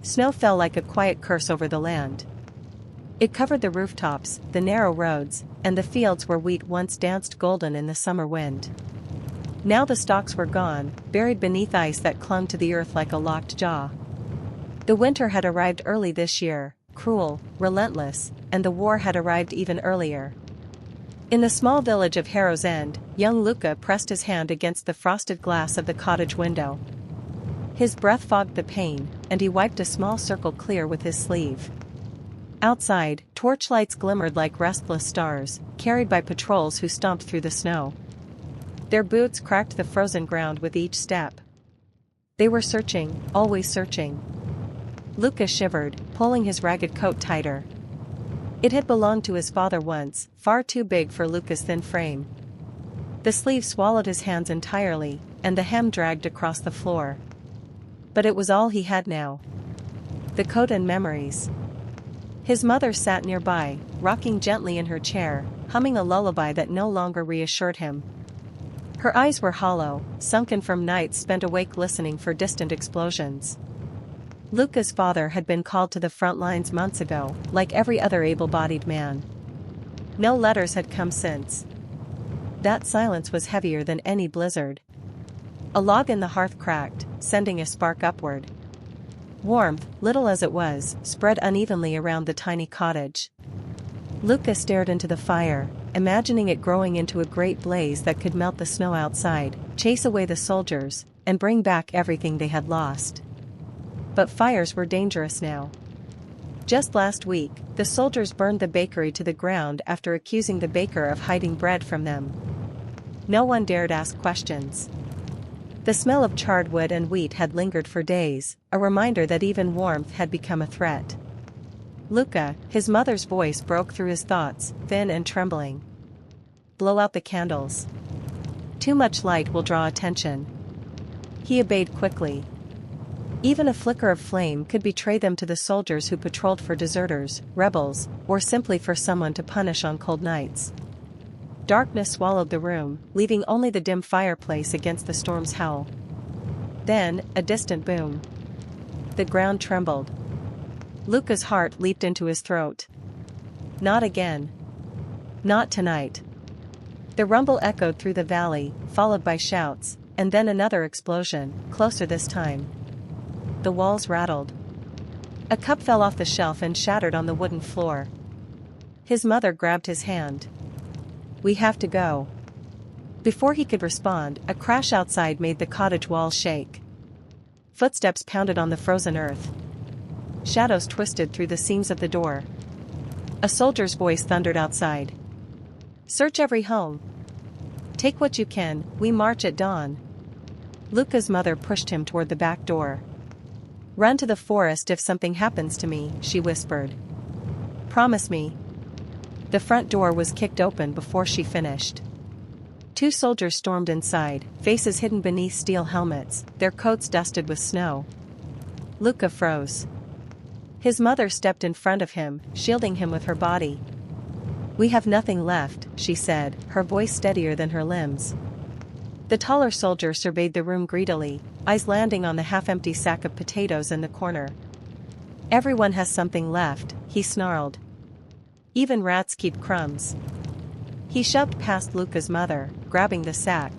Snow fell like a quiet curse over the land. It covered the rooftops, the narrow roads, and the fields where wheat once danced golden in the summer wind. Now the stalks were gone, buried beneath ice that clung to the earth like a locked jaw. The winter had arrived early this year, cruel, relentless, and the war had arrived even earlier. In the small village of Harrow's End, young Luca pressed his hand against the frosted glass of the cottage window. His breath fogged the pane, and he wiped a small circle clear with his sleeve. Outside, torchlights glimmered like restless stars, carried by patrols who stomped through the snow. Their boots cracked the frozen ground with each step. They were searching, always searching. Luca shivered, pulling his ragged coat tighter. It had belonged to his father once, far too big for Luca's thin frame. The sleeve swallowed his hands entirely, and the hem dragged across the floor. But it was all he had now. The coat and memories. His mother sat nearby, rocking gently in her chair, humming a lullaby that no longer reassured him. Her eyes were hollow, sunken from nights spent awake listening for distant explosions. Luca's father had been called to the front lines months ago, like every other able-bodied man. No letters had come since. That silence was heavier than any blizzard. A log in the hearth cracked, sending a spark upward. Warmth, little as it was, spread unevenly around the tiny cottage. Luca stared into the fire, imagining it growing into a great blaze that could melt the snow outside, chase away the soldiers, and bring back everything they had lost. But fires were dangerous now. Just last week, the soldiers burned the bakery to the ground after accusing the baker of hiding bread from them. No one dared ask questions. The smell of charred wood and wheat had lingered for days, a reminder that even warmth had become a threat. Luca, his mother's voice broke through his thoughts, thin and trembling. Blow out the candles. Too much light will draw attention. He obeyed quickly. Even a flicker of flame could betray them to the soldiers who patrolled for deserters, rebels, or simply for someone to punish on cold nights. Darkness swallowed the room, leaving only the dim fireplace against the storm's howl. Then, a distant boom. The ground trembled. Luca's heart leaped into his throat. Not again. Not tonight. The rumble echoed through the valley, followed by shouts, and then another explosion, closer this time. The walls rattled. A cup fell off the shelf and shattered on the wooden floor. His mother grabbed his hand. We have to go. Before he could respond, a crash outside made the cottage walls shake. Footsteps pounded on the frozen earth. Shadows twisted through the seams of the door. A soldier's voice thundered outside. Search every home. Take what you can, we march at dawn. Luca's mother pushed him toward the back door. Run to the forest if something happens to me, she whispered. Promise me. The front door was kicked open before she finished. Two soldiers stormed inside, faces hidden beneath steel helmets, their coats dusted with snow. Luca froze. His mother stepped in front of him, shielding him with her body. We have nothing left, she said, her voice steadier than her limbs. The taller soldier surveyed the room greedily, eyes landing on the half-empty sack of potatoes in the corner. Everyone has something left, he snarled. Even rats keep crumbs. He shoved past Luca's mother, grabbing the sack.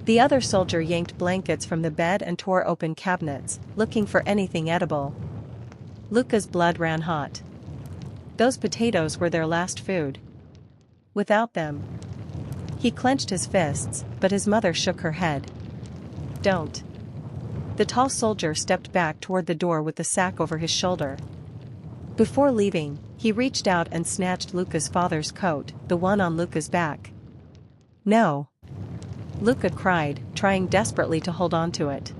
The other soldier yanked blankets from the bed and tore open cabinets, looking for anything edible. Luca's blood ran hot. Those potatoes were their last food. Without them. He clenched his fists, but his mother shook her head. Don't. The tall soldier stepped back toward the door with the sack over his shoulder. Before leaving, he reached out and snatched Luca's father's coat, the one on Luca's back. No. Luca cried, trying desperately to hold on to it.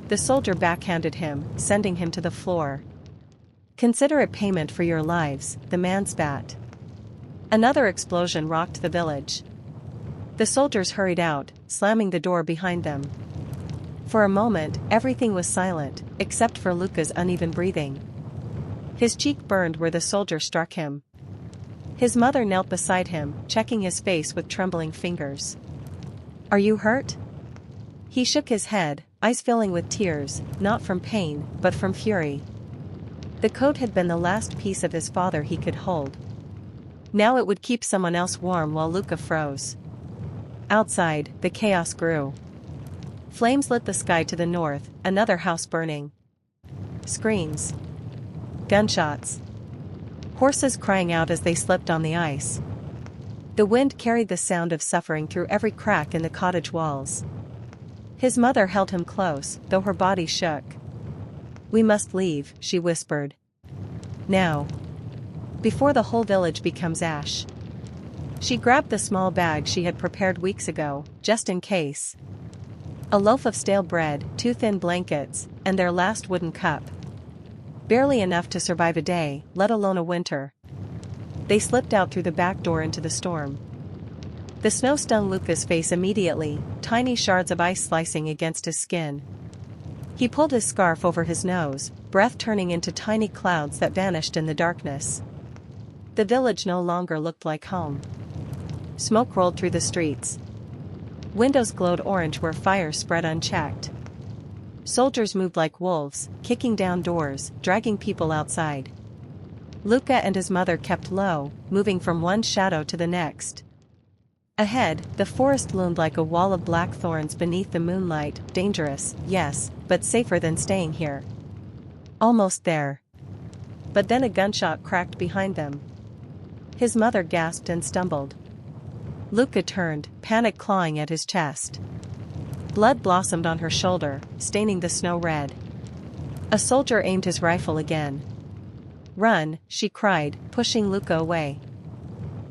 The soldier backhanded him, sending him to the floor. Consider it payment for your lives, the man spat. Another explosion rocked the village. The soldiers hurried out, slamming the door behind them. For a moment, everything was silent, except for Luca's uneven breathing. His cheek burned where the soldier struck him. His mother knelt beside him, checking his face with trembling fingers. Are you hurt? He shook his head, eyes filling with tears, not from pain, but from fury. The coat had been the last piece of his father he could hold. Now it would keep someone else warm while Luca froze. Outside, the chaos grew. Flames lit the sky to the north, another house burning. Screams. Gunshots. Horses crying out as they slipped on the ice. The wind carried the sound of suffering through every crack in the cottage walls. His mother held him close, though her body shook. "We must leave," she whispered. "Now. Before the whole village becomes ash." She grabbed the small bag she had prepared weeks ago, just in case. A loaf of stale bread, 2 thin blankets, and their last wooden cup. Barely enough to survive a day, let alone a winter. They slipped out through the back door into the storm. The snow stung Luca's face immediately, tiny shards of ice slicing against his skin. He pulled his scarf over his nose, breath turning into tiny clouds that vanished in the darkness. The village no longer looked like home. Smoke rolled through the streets. Windows glowed orange where fire spread unchecked. Soldiers moved like wolves, kicking down doors, dragging people outside. Luca and his mother kept low, moving from one shadow to the next. Ahead, the forest loomed like a wall of black thorns beneath the moonlight, dangerous, yes, but safer than staying here. Almost there. But then a gunshot cracked behind them. His mother gasped and stumbled. Luca turned, panic clawing at his chest. Blood blossomed on her shoulder, staining the snow red. A soldier aimed his rifle again. "Run," she cried, pushing Luca away.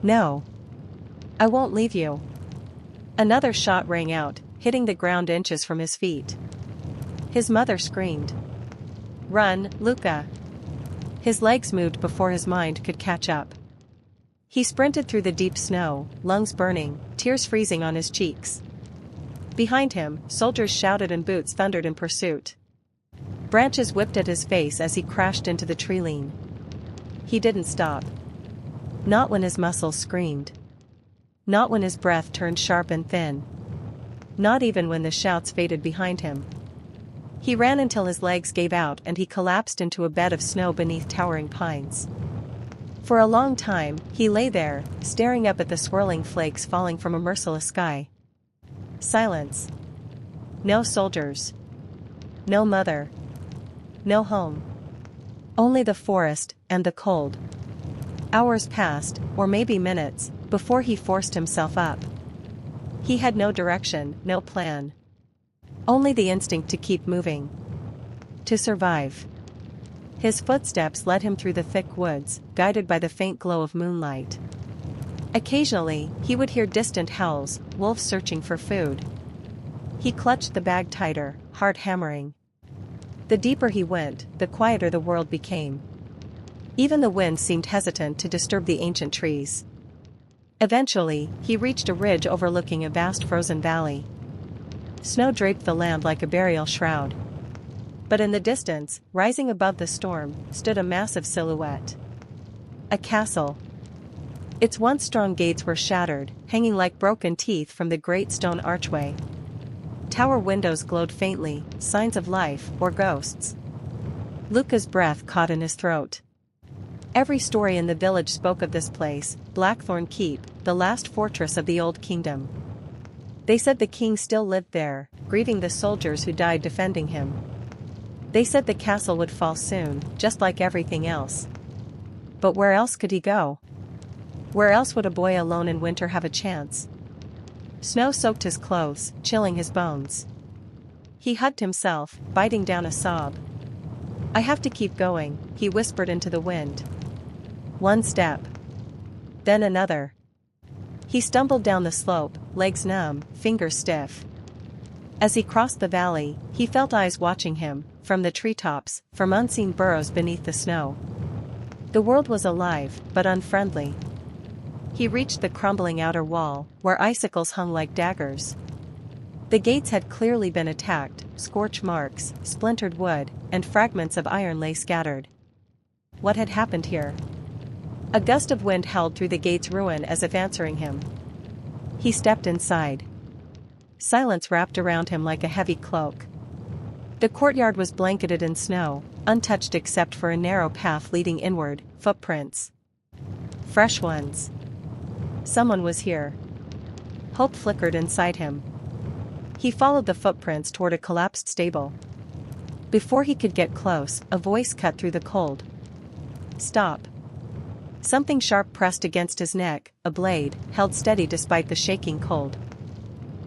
"No. I won't leave you." Another shot rang out, hitting the ground inches from his feet. His mother screamed. "Run, Luca." His legs moved before his mind could catch up. He sprinted through the deep snow, lungs burning, tears freezing on his cheeks. Behind him, soldiers shouted and boots thundered in pursuit. Branches whipped at his face as he crashed into the treeline. He didn't stop. Not when his muscles screamed. Not when his breath turned sharp and thin. Not even when the shouts faded behind him. He ran until his legs gave out and he collapsed into a bed of snow beneath towering pines. For a long time, he lay there, staring up at the swirling flakes falling from a merciless sky. Silence. No soldiers. No mother. No home. Only the forest and the cold. Hours passed, or maybe minutes, before he forced himself up. He had no direction, no plan. Only the instinct to keep moving. To survive. His footsteps led him through the thick woods, guided by the faint glow of moonlight. Occasionally, he would hear distant howls, wolves searching for food. He clutched the bag tighter, heart hammering. The deeper he went, the quieter the world became. Even the wind seemed hesitant to disturb the ancient trees. Eventually, he reached a ridge overlooking a vast frozen valley. Snow draped the land like a burial shroud. But in the distance, rising above the storm, stood a massive silhouette. A castle. Its once strong gates were shattered, hanging like broken teeth from the great stone archway. Tower windows glowed faintly, signs of life or ghosts. Luca's breath caught in his throat. Every story in the village spoke of this place, Blackthorn Keep, the last fortress of the Old Kingdom. They said the king still lived there, grieving the soldiers who died defending him. They said the castle would fall soon, just like everything else. But where else could he go? Where else would a boy alone in winter have a chance? Snow soaked his clothes, chilling his bones. He hugged himself, biting down a sob. "I have to keep going," he whispered into the wind. One step. Then another. He stumbled down the slope, legs numb, fingers stiff. As he crossed the valley, he felt eyes watching him, from the treetops, from unseen burrows beneath the snow. The world was alive, but unfriendly. He reached the crumbling outer wall, where icicles hung like daggers. The gates had clearly been attacked, scorch marks, splintered wood, and fragments of iron lay scattered. What had happened here? A gust of wind howled through the gate's ruin as if answering him. He stepped inside. Silence wrapped around him like a heavy cloak. The courtyard was blanketed in snow, untouched except for a narrow path leading inward, footprints. Fresh ones. Someone was here. Hope flickered inside him. He followed the footprints toward a collapsed stable. Before he could get close, a voice cut through the cold. Stop. Something sharp pressed against his neck, a blade, held steady despite the shaking cold.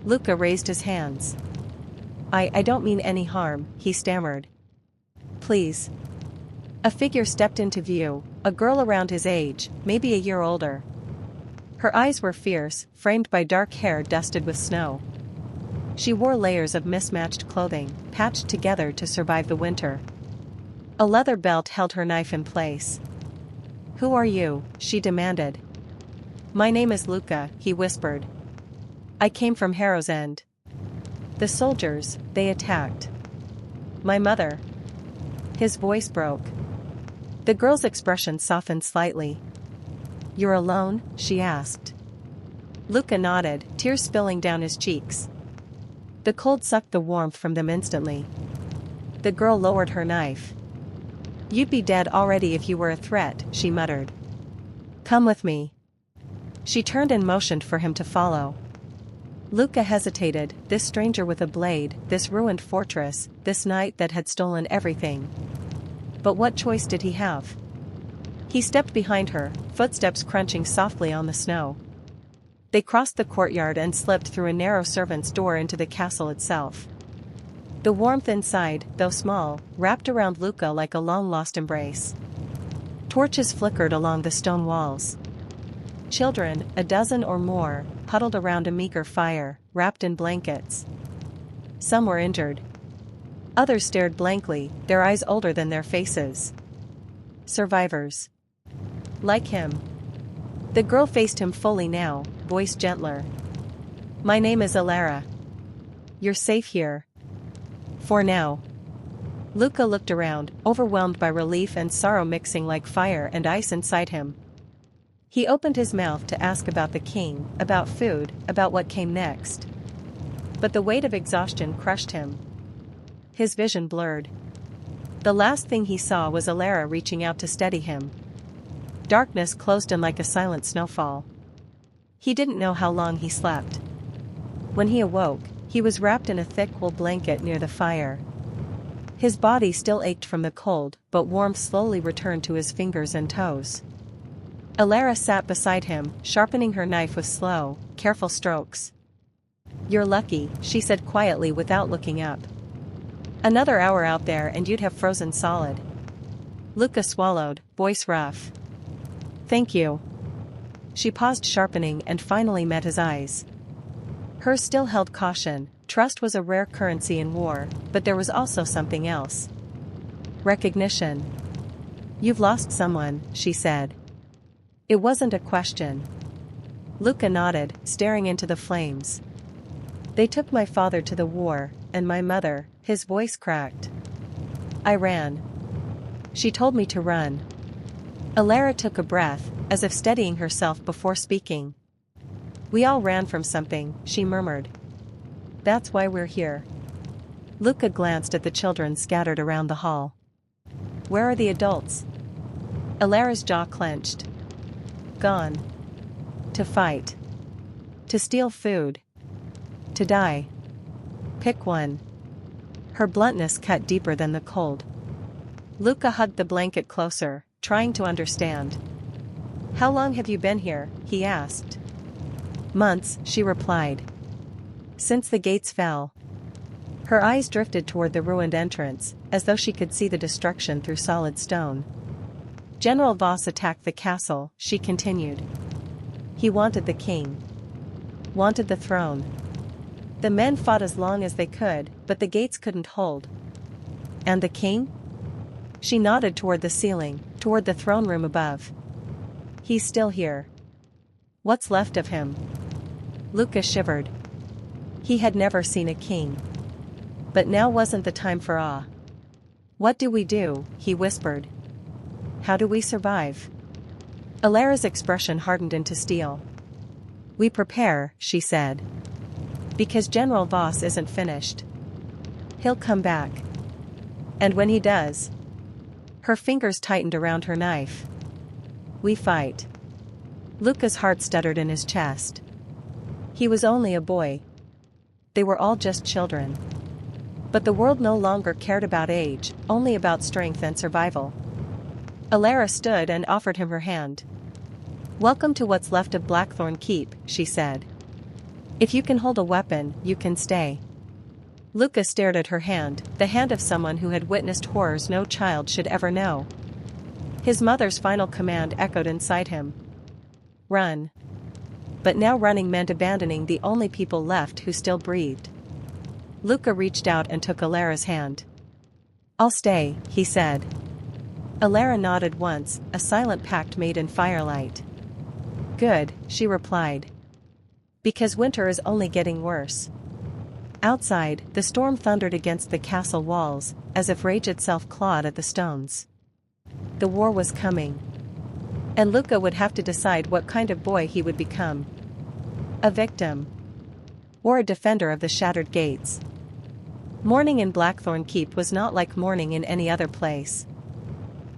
Luca raised his hands. I don't mean any harm, he stammered. Please. A figure stepped into view, a girl around his age, maybe a year older. Her eyes were fierce, framed by dark hair dusted with snow. She wore layers of mismatched clothing, patched together to survive the winter. A leather belt held her knife in place. Who are you? She demanded. My name is Luca, he whispered. I came from Harrow's End. The soldiers, they attacked. My mother. His voice broke. The girl's expression softened slightly. You're alone? She asked. Luca nodded, tears spilling down his cheeks. The cold sucked the warmth from them instantly. The girl lowered her knife. You'd be dead already if you were a threat, she muttered. Come with me. She turned and motioned for him to follow. Luca hesitated, this stranger with a blade, this ruined fortress, this night that had stolen everything. But what choice did he have? He stepped behind her, footsteps crunching softly on the snow. They crossed the courtyard and slipped through a narrow servant's door into the castle itself. The warmth inside, though small, wrapped around Luca like a long-lost embrace. Torches flickered along the stone walls. Children, a dozen or more, huddled around a meager fire, wrapped in blankets. Some were injured. Others stared blankly, their eyes older than their faces. Survivors. Like him. The girl faced him fully now, voice gentler. My name is Alara. You're safe here. For now. Luca looked around, overwhelmed by relief and sorrow mixing like fire and ice inside him. He opened his mouth to ask about the king, about food, about what came next. But the weight of exhaustion crushed him. His vision blurred. The last thing he saw was Alara reaching out to steady him. Darkness closed in like a silent snowfall. He didn't know how long he slept. When he awoke, he was wrapped in a thick wool blanket near the fire. His body still ached from the cold, but warmth slowly returned to his fingers and toes. Alara sat beside him, sharpening her knife with slow, careful strokes. You're lucky, she said quietly without looking up. Another hour out there and you'd have frozen solid. Luca swallowed, voice rough. Thank you. She paused, sharpening, and finally met his eyes. Hers still held caution. Trust was a rare currency in war, but there was also something else. Recognition. You've lost someone, she said. It wasn't a question. Luca nodded, staring into the flames. They took my father to the war, and my mother, his voice cracked. I ran. She told me to run. Alara took a breath, as if steadying herself before speaking. We all ran from something, she murmured. That's why we're here. Luca glanced at the children scattered around the hall. Where are the adults? Alara's jaw clenched. Gone. To fight. To steal food. To die. Pick one. Her bluntness cut deeper than the cold. Luca hugged the blanket closer, trying to understand. How long have you been here? He asked. Months, she replied. Since the gates fell. Her eyes drifted toward the ruined entrance, as though she could see the destruction through solid stone. General Voss attacked the castle, she continued. He wanted the king. Wanted the throne. The men fought as long as they could, but the gates couldn't hold. And the king? She nodded toward the ceiling, toward the throne room above. He's still here. What's left of him? Luca shivered. He had never seen a king. But now wasn't the time for awe. What do we do? He whispered. How do we survive? Alara's expression hardened into steel. We prepare, she said. Because General Voss isn't finished. He'll come back. And when he does, her fingers tightened around her knife. We fight. Luca's heart stuttered in his chest. He was only a boy. They were all just children. But the world no longer cared about age, only about strength and survival. Alara stood and offered him her hand. "Welcome to what's left of Blackthorn Keep," she said. "If you can hold a weapon, you can stay." Luca stared at her hand, the hand of someone who had witnessed horrors no child should ever know. His mother's final command echoed inside him. Run. But now running meant abandoning the only people left who still breathed. Luca reached out and took Alara's hand. "I'll stay," he said. Alara nodded once, a silent pact made in firelight. "Good," she replied. "Because winter is only getting worse." Outside, the storm thundered against the castle walls, as if rage itself clawed at the stones. The war was coming. And Luca would have to decide what kind of boy he would become. A victim. Or a defender of the shattered gates. Morning in Blackthorn Keep was not like morning in any other place.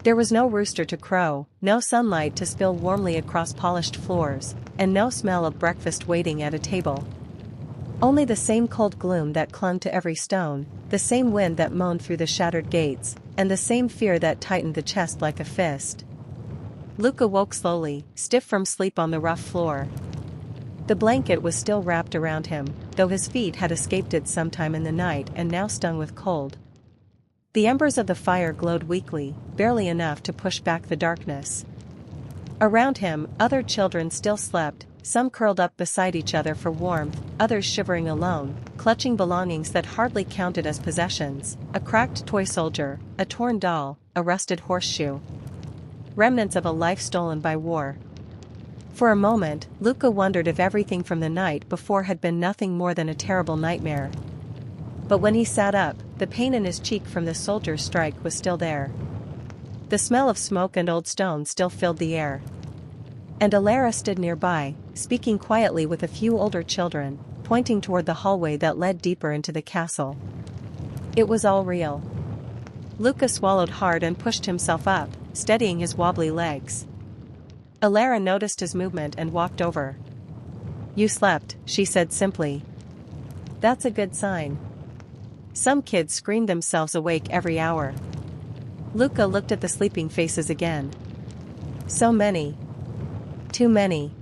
There was no rooster to crow, no sunlight to spill warmly across polished floors, and no smell of breakfast waiting at a table. Only the same cold gloom that clung to every stone, the same wind that moaned through the shattered gates, and the same fear that tightened the chest like a fist. Luca woke slowly, stiff from sleep on the rough floor. The blanket was still wrapped around him, though his feet had escaped it sometime in the night and now stung with cold. The embers of the fire glowed weakly, barely enough to push back the darkness. Around him, other children still slept, some curled up beside each other for warmth, others shivering alone, clutching belongings that hardly counted as possessions: a cracked toy soldier, a torn doll, a rusted horseshoe. Remnants of a life stolen by war. For a moment, Luca wondered if everything from the night before had been nothing more than a terrible nightmare. But when he sat up, the pain in his cheek from the soldier's strike was still there. The smell of smoke and old stone still filled the air. And Alara stood nearby, speaking quietly with a few older children, pointing toward the hallway that led deeper into the castle. It was all real. Luca swallowed hard and pushed himself up, steadying his wobbly legs. Alara noticed his movement and walked over. "You slept," she said simply. "That's a good sign. Some kids scream themselves awake every hour." Luca looked at the sleeping faces again. "So many. Too many.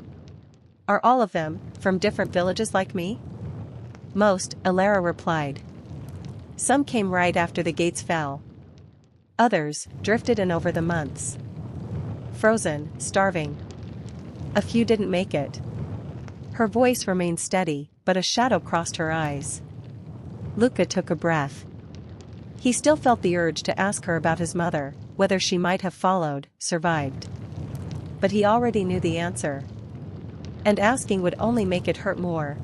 Are all of them from different villages like me?" "Most," Alara replied. "Some came right after the gates fell. Others drifted in over the months. Frozen, starving. A few didn't make it." Her voice remained steady, but a shadow crossed her eyes. Luca took a breath. He still felt the urge to ask her about his mother, whether she might have followed, survived. But he already knew the answer. And asking would only make it hurt more.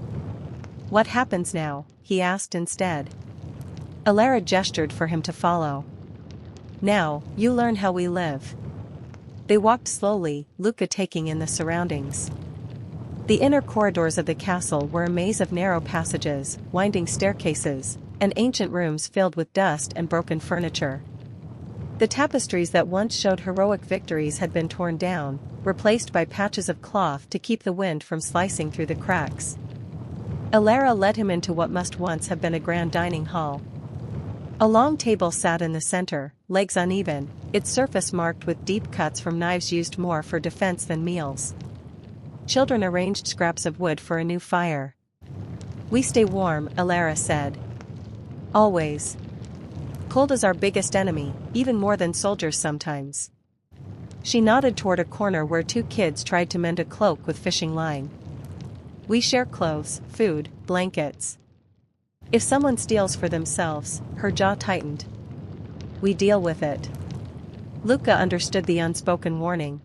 "What happens now?" he asked instead. Alara gestured for him to follow. "Now, you learn how we live." They walked slowly, Luca taking in the surroundings. The inner corridors of the castle were a maze of narrow passages, winding staircases, and ancient rooms filled with dust and broken furniture. The tapestries that once showed heroic victories had been torn down, replaced by patches of cloth to keep the wind from slicing through the cracks. Alara led him into what must once have been a grand dining hall. A long table sat in the center, legs uneven, its surface marked with deep cuts from knives used more for defense than meals. Children arranged scraps of wood for a new fire. "We stay warm," Alara said. "Always. Cold is our biggest enemy, even more than soldiers sometimes." She nodded toward a corner where two kids tried to mend a cloak with fishing line. "We share clothes, food, blankets. If someone steals for themselves," her jaw tightened. "We deal with it." Luca understood the unspoken warning.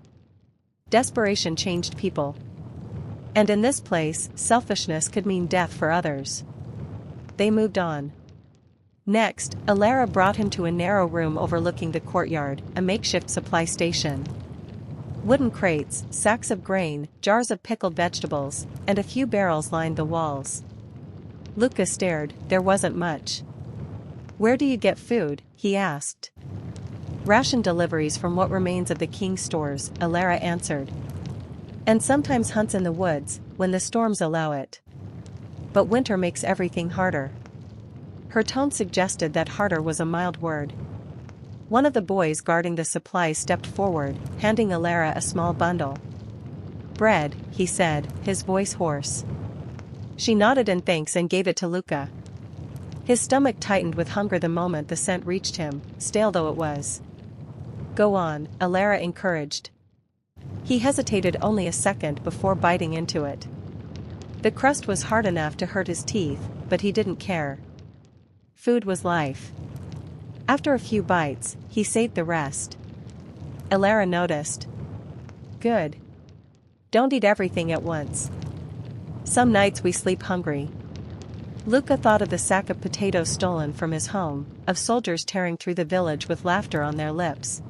Desperation changed people. And in this place, selfishness could mean death for others. They moved on. Next, Alara brought him to a narrow room overlooking the courtyard, a makeshift supply station. Wooden crates, sacks of grain, jars of pickled vegetables, and a few barrels lined the walls. Luca stared. There wasn't much. Where do you get food? He asked. Ration deliveries from what remains of the king's stores, Alara answered. And sometimes hunts in the woods, when the storms allow it. But winter makes everything harder. Her tone suggested that harder was a mild word. One of the boys guarding the supplies stepped forward, handing Alara a small bundle. Bread, he said, his voice hoarse. She nodded in thanks and gave it to Luca. His stomach tightened with hunger the moment the scent reached him, stale though it was. Go on, Alara encouraged. He hesitated only a second before biting into it. The crust was hard enough to hurt his teeth, but he didn't care. Food was life. After a few bites, he saved the rest. Alara noticed. Good. Don't eat everything at once. Some nights we sleep hungry. Luca thought of the sack of potatoes stolen from his home, of soldiers tearing through the village with laughter on their lips.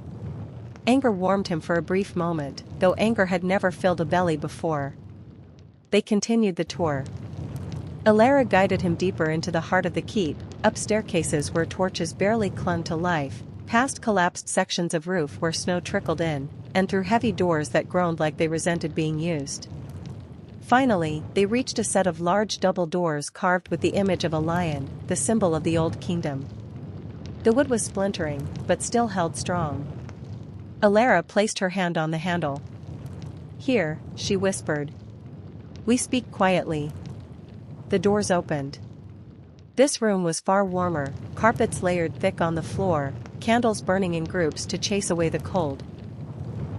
Anger warmed him for a brief moment, though anger had never filled a belly before. They continued the tour. Alara guided him deeper into the heart of the keep, up staircases where torches barely clung to life, past collapsed sections of roof where snow trickled in, and through heavy doors that groaned like they resented being used. Finally, they reached a set of large double doors carved with the image of a lion, the symbol of the old kingdom. The wood was splintering, but still held strong. Alara placed her hand on the handle. Here, she whispered. We speak quietly. The doors opened. This room was far warmer, carpets layered thick on the floor, candles burning in groups to chase away the cold.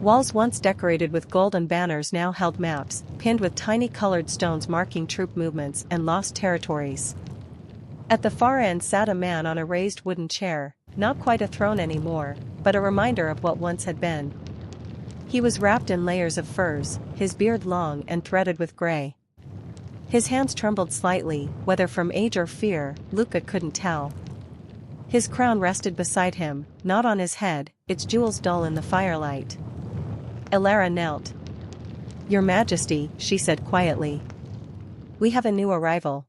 Walls once decorated with golden banners now held maps, pinned with tiny colored stones marking troop movements and lost territories. At the far end sat a man on a raised wooden chair, not quite a throne anymore, but a reminder of what once had been. He was wrapped in layers of furs, his beard long and threaded with gray. His hands trembled slightly, whether from age or fear, Luca couldn't tell. His crown rested beside him, not on his head, its jewels dull in the firelight. Alara knelt. Your Majesty, she said quietly. We have a new arrival.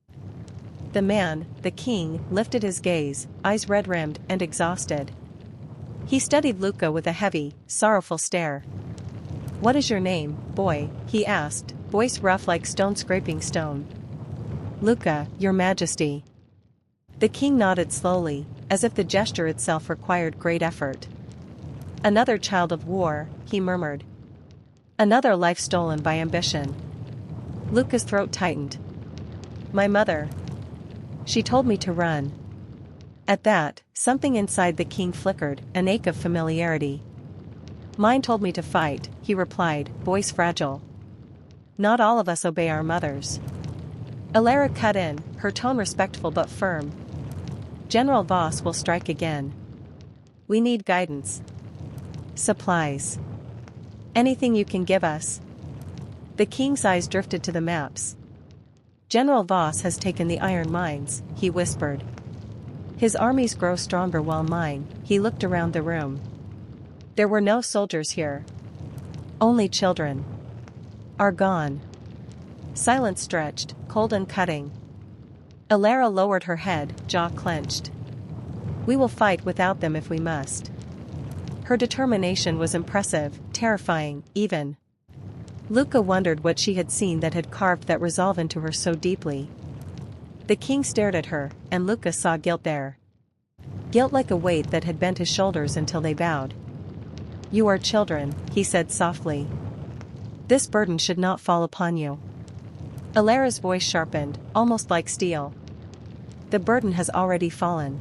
The man, the king, lifted his gaze, eyes red-rimmed and exhausted. He studied Luca with a heavy, sorrowful stare. What is your name, boy? He asked, voice rough like stone scraping stone. Luca, Your Majesty. The king nodded slowly, as if the gesture itself required great effort. Another child of war, he murmured. Another life stolen by ambition. Luca's throat tightened. My mother. She told me to run. At that, something inside the king flickered, an ache of familiarity. Mine told me to fight, he replied, voice fragile. Not all of us obey our mothers. Alara cut in, her tone respectful but firm. General Voss will strike again. We need guidance. Supplies. Anything you can give us. The king's eyes drifted to the maps. General Voss has taken the iron mines, he whispered. His armies grow stronger while mine, he looked around the room. There were no soldiers here. Only children. Are gone. Silence stretched, cold and cutting. Alara lowered her head, jaw clenched. We will fight without them if we must. Her determination was impressive, terrifying, even. Luca wondered what she had seen that had carved that resolve into her so deeply. The king stared at her, and Luca saw guilt there. Guilt like a weight that had bent his shoulders until they bowed. You are children, he said softly. This burden should not fall upon you. Alara's voice sharpened, almost like steel. The burden has already fallen.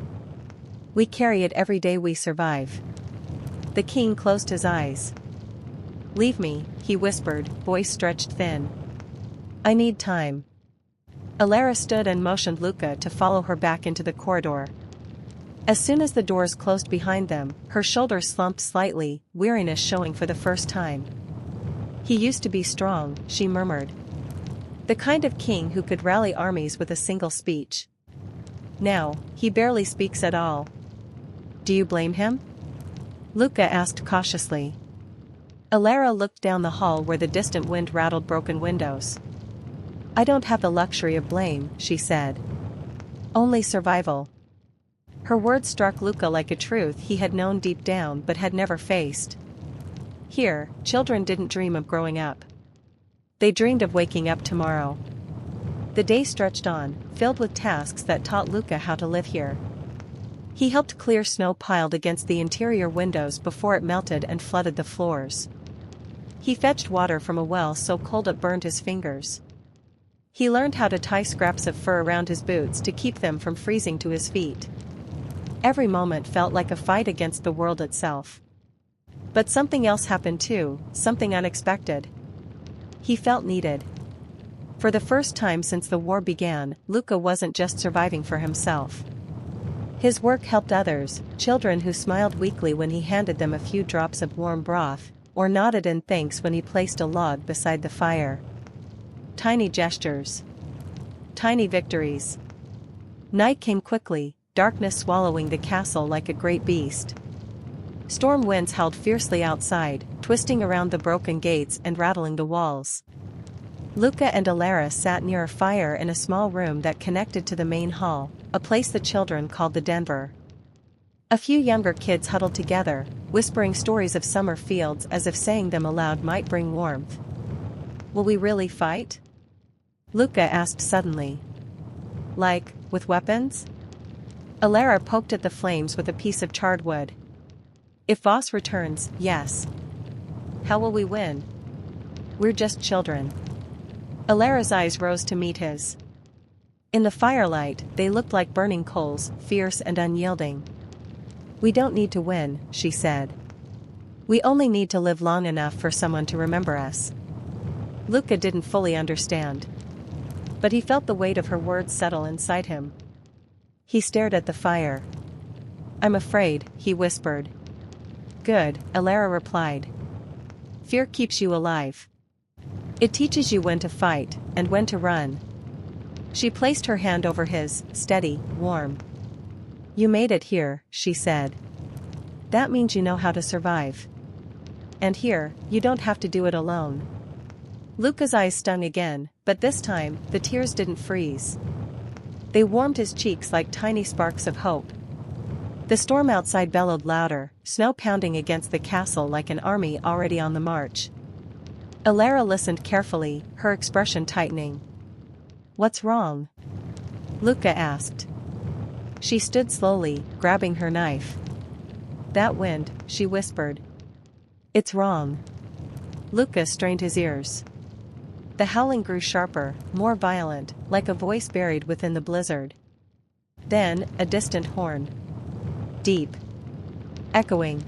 We carry it every day we survive. The king closed his eyes. Leave me, he whispered, voice stretched thin. I need time. Alara stood and motioned Luca to follow her back into the corridor. As soon as the doors closed behind them, her shoulders slumped slightly, weariness showing for the first time. He used to be strong, she murmured. The kind of king who could rally armies with a single speech. Now, he barely speaks at all. Do you blame him? Luca asked cautiously. Alara looked down the hall where the distant wind rattled broken windows. I don't have the luxury of blame, she said. Only survival. Her words struck Luca like a truth he had known deep down but had never faced. Here, children didn't dream of growing up. They dreamed of waking up tomorrow. The day stretched on, filled with tasks that taught Luca how to live here. He helped clear snow piled against the interior windows before it melted and flooded the floors. He fetched water from a well so cold it burned his fingers. He learned how to tie scraps of fur around his boots to keep them from freezing to his feet. Every moment felt like a fight against the world itself. But something else happened too, something unexpected. He felt needed. For the first time since the war began, Luca wasn't just surviving for himself. His work helped others, children who smiled weakly when he handed them a few drops of warm broth, or nodded in thanks when he placed a log beside the fire. Tiny gestures. Tiny victories. Night came quickly, darkness swallowing the castle like a great beast. Storm winds howled fiercely outside, twisting around the broken gates and rattling the walls. Luca and Alara sat near a fire in a small room that connected to the main hall, a place the children called the Denver. A few younger kids huddled together, whispering stories of summer fields as if saying them aloud might bring warmth. "Will we really fight?" Luca asked suddenly. "Like, with weapons?" Alara poked at the flames with a piece of charred wood. "If Voss returns, yes." "How will we win?" "We're just children." Alara's eyes rose to meet his. In the firelight, they looked like burning coals, fierce and unyielding. "We don't need to win," she said. "We only need to live long enough for someone to remember us." Luca didn't fully understand. But he felt the weight of her words settle inside him. He stared at the fire. "I'm afraid," he whispered. "Good," Alara replied. "Fear keeps you alive. It teaches you when to fight, and when to run." She placed her hand over his, steady, warm. "You made it here," she said. "That means you know how to survive. And here, you don't have to do it alone." Luca's eyes stung again, but this time, the tears didn't freeze. They warmed his cheeks like tiny sparks of hope. The storm outside bellowed louder, snow pounding against the castle like an army already on the march. Alara listened carefully, her expression tightening. "What's wrong?" Luca asked. She stood slowly, grabbing her knife. "That wind," she whispered. "It's wrong." Luca strained his ears. The howling grew sharper, more violent, like a voice buried within the blizzard. Then, a distant horn. Deep. Echoing.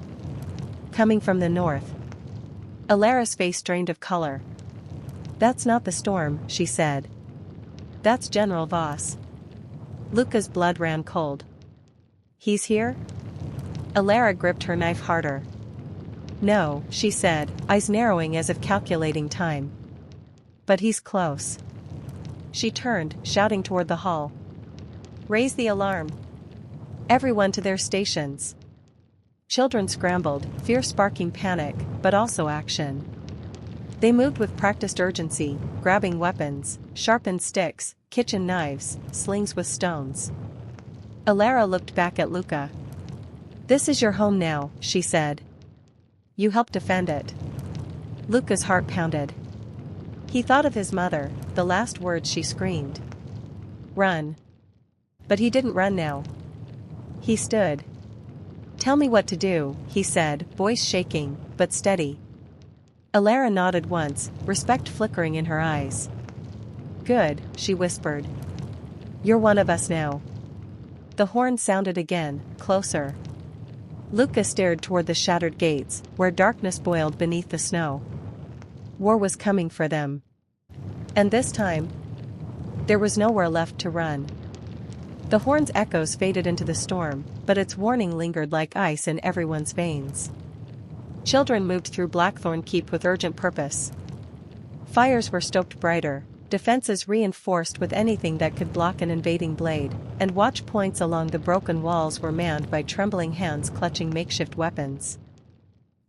Coming from the north. Alara's face drained of color. "That's not the storm," she said. "That's General Voss." Luca's blood ran cold. "He's here?" Alara gripped her knife harder. "No," she said, eyes narrowing as if calculating time. "But he's close." She turned, shouting toward the hall. "Raise the alarm! Everyone to their stations!" Children scrambled, fear sparking panic, but also action. They moved with practiced urgency, grabbing weapons, sharpened sticks, kitchen knives, slings with stones. Alara looked back at Luca. "This is your home now," she said. "You helped defend it." Luca's heart pounded. He thought of his mother, the last words she screamed. "Run." But he didn't run now. He stood. "Tell me what to do," he said, voice shaking, but steady. Alara nodded once, respect flickering in her eyes. "Good," she whispered. "You're one of us now." The horn sounded again, closer. Luca stared toward the shattered gates, where darkness boiled beneath the snow. War was coming for them. And this time, there was nowhere left to run. The horn's echoes faded into the storm, but its warning lingered like ice in everyone's veins. Children moved through Blackthorn Keep with urgent purpose. Fires were stoked brighter, defenses reinforced with anything that could block an invading blade, and watch points along the broken walls were manned by trembling hands clutching makeshift weapons.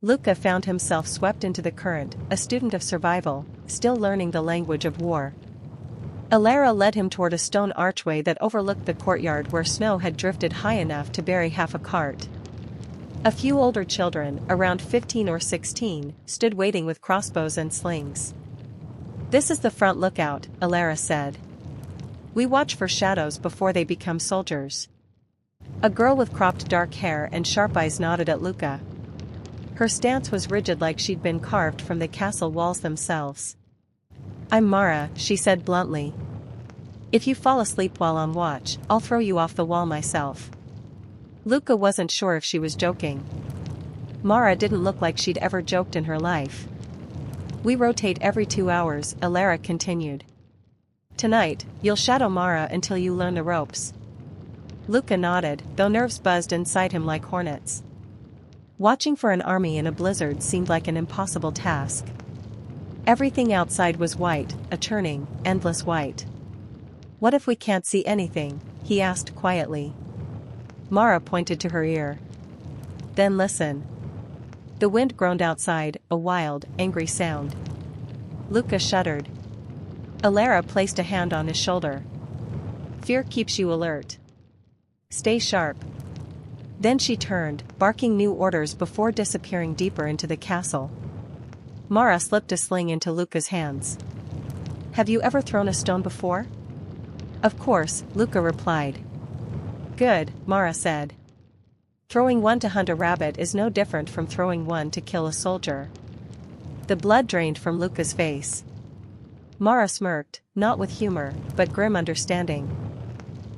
Luca found himself swept into the current, a student of survival, still learning the language of war. Alara led him toward a stone archway that overlooked the courtyard where snow had drifted high enough to bury half a cart. A few older children, around 15 or 16, stood waiting with crossbows and slings. "This is the front lookout," Alara said. "We watch for shadows before they become soldiers." A girl with cropped dark hair and sharp eyes nodded at Luca. Her stance was rigid, like she'd been carved from the castle walls themselves. "I'm Mara," she said bluntly. "If you fall asleep while on watch, I'll throw you off the wall myself." Luca wasn't sure if she was joking. Mara didn't look like she'd ever joked in her life. "We rotate every 2 hours," Alara continued. "Tonight, you'll shadow Mara until you learn the ropes." Luca nodded, though nerves buzzed inside him like hornets. Watching for an army in a blizzard seemed like an impossible task. Everything outside was white, a churning, endless white. "What if we can't see anything?" he asked quietly. Mara pointed to her ear. "Then listen." The wind groaned outside, a wild, angry sound. Luca shuddered. Alara placed a hand on his shoulder. "Fear keeps you alert. Stay sharp." Then she turned, barking new orders before disappearing deeper into the castle. Mara slipped a sling into Luca's hands. "Have you ever thrown a stone before?" "Of course," Luca replied. "Good," Mara said. "Throwing one to hunt a rabbit is no different from throwing one to kill a soldier." The blood drained from Luca's face. Mara smirked, not with humor, but grim understanding.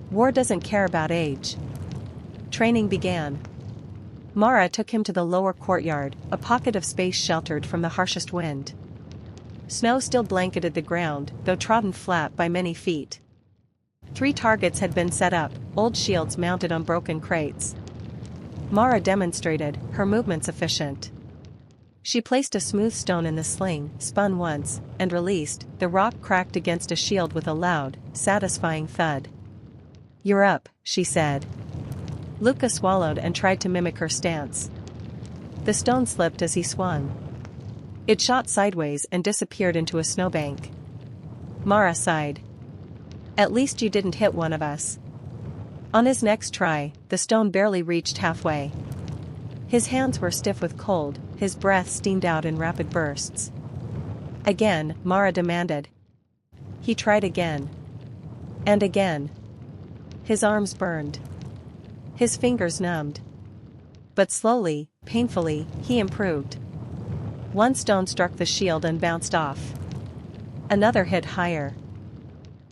War doesn't care about age. Training began. Mara took him to the lower courtyard, a pocket of space sheltered from the harshest wind. Snow still blanketed the ground, though trodden flat by many feet. 3 targets had been set up, old shields mounted on broken crates. Mara demonstrated, her movements efficient. She placed a smooth stone in the sling, spun once, and released. The rock cracked against a shield with a loud, satisfying thud. "You're up," she said. Luca swallowed and tried to mimic her stance. The stone slipped as he swung. It shot sideways and disappeared into a snowbank. Mara sighed. "At least you didn't hit one of us." On his next try, the stone barely reached halfway. His hands were stiff with cold, his breath steamed out in rapid bursts. "Again," Mara demanded. He tried again. And again. His arms burned. His fingers numbed. But slowly, painfully, he improved. One stone struck the shield and bounced off. Another hit higher.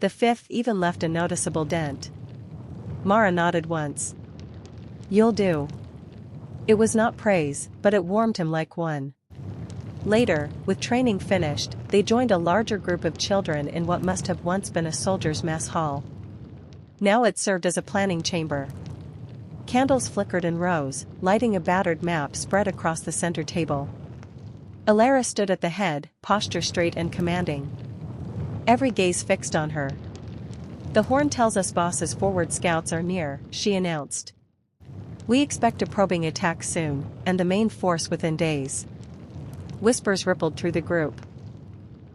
The 5th even left a noticeable dent. Mara nodded once. "You'll do." It was not praise, but it warmed him like one. Later, with training finished, they joined a larger group of children in what must have once been a soldier's mess hall. Now it served as a planning chamber. Candles flickered and rose, lighting a battered map spread across the center table. Alara stood at the head, posture straight and commanding. Every gaze fixed on her. "The horn tells us boss's forward scouts are near," she announced. "We expect a probing attack soon, and the main force within days." Whispers rippled through the group.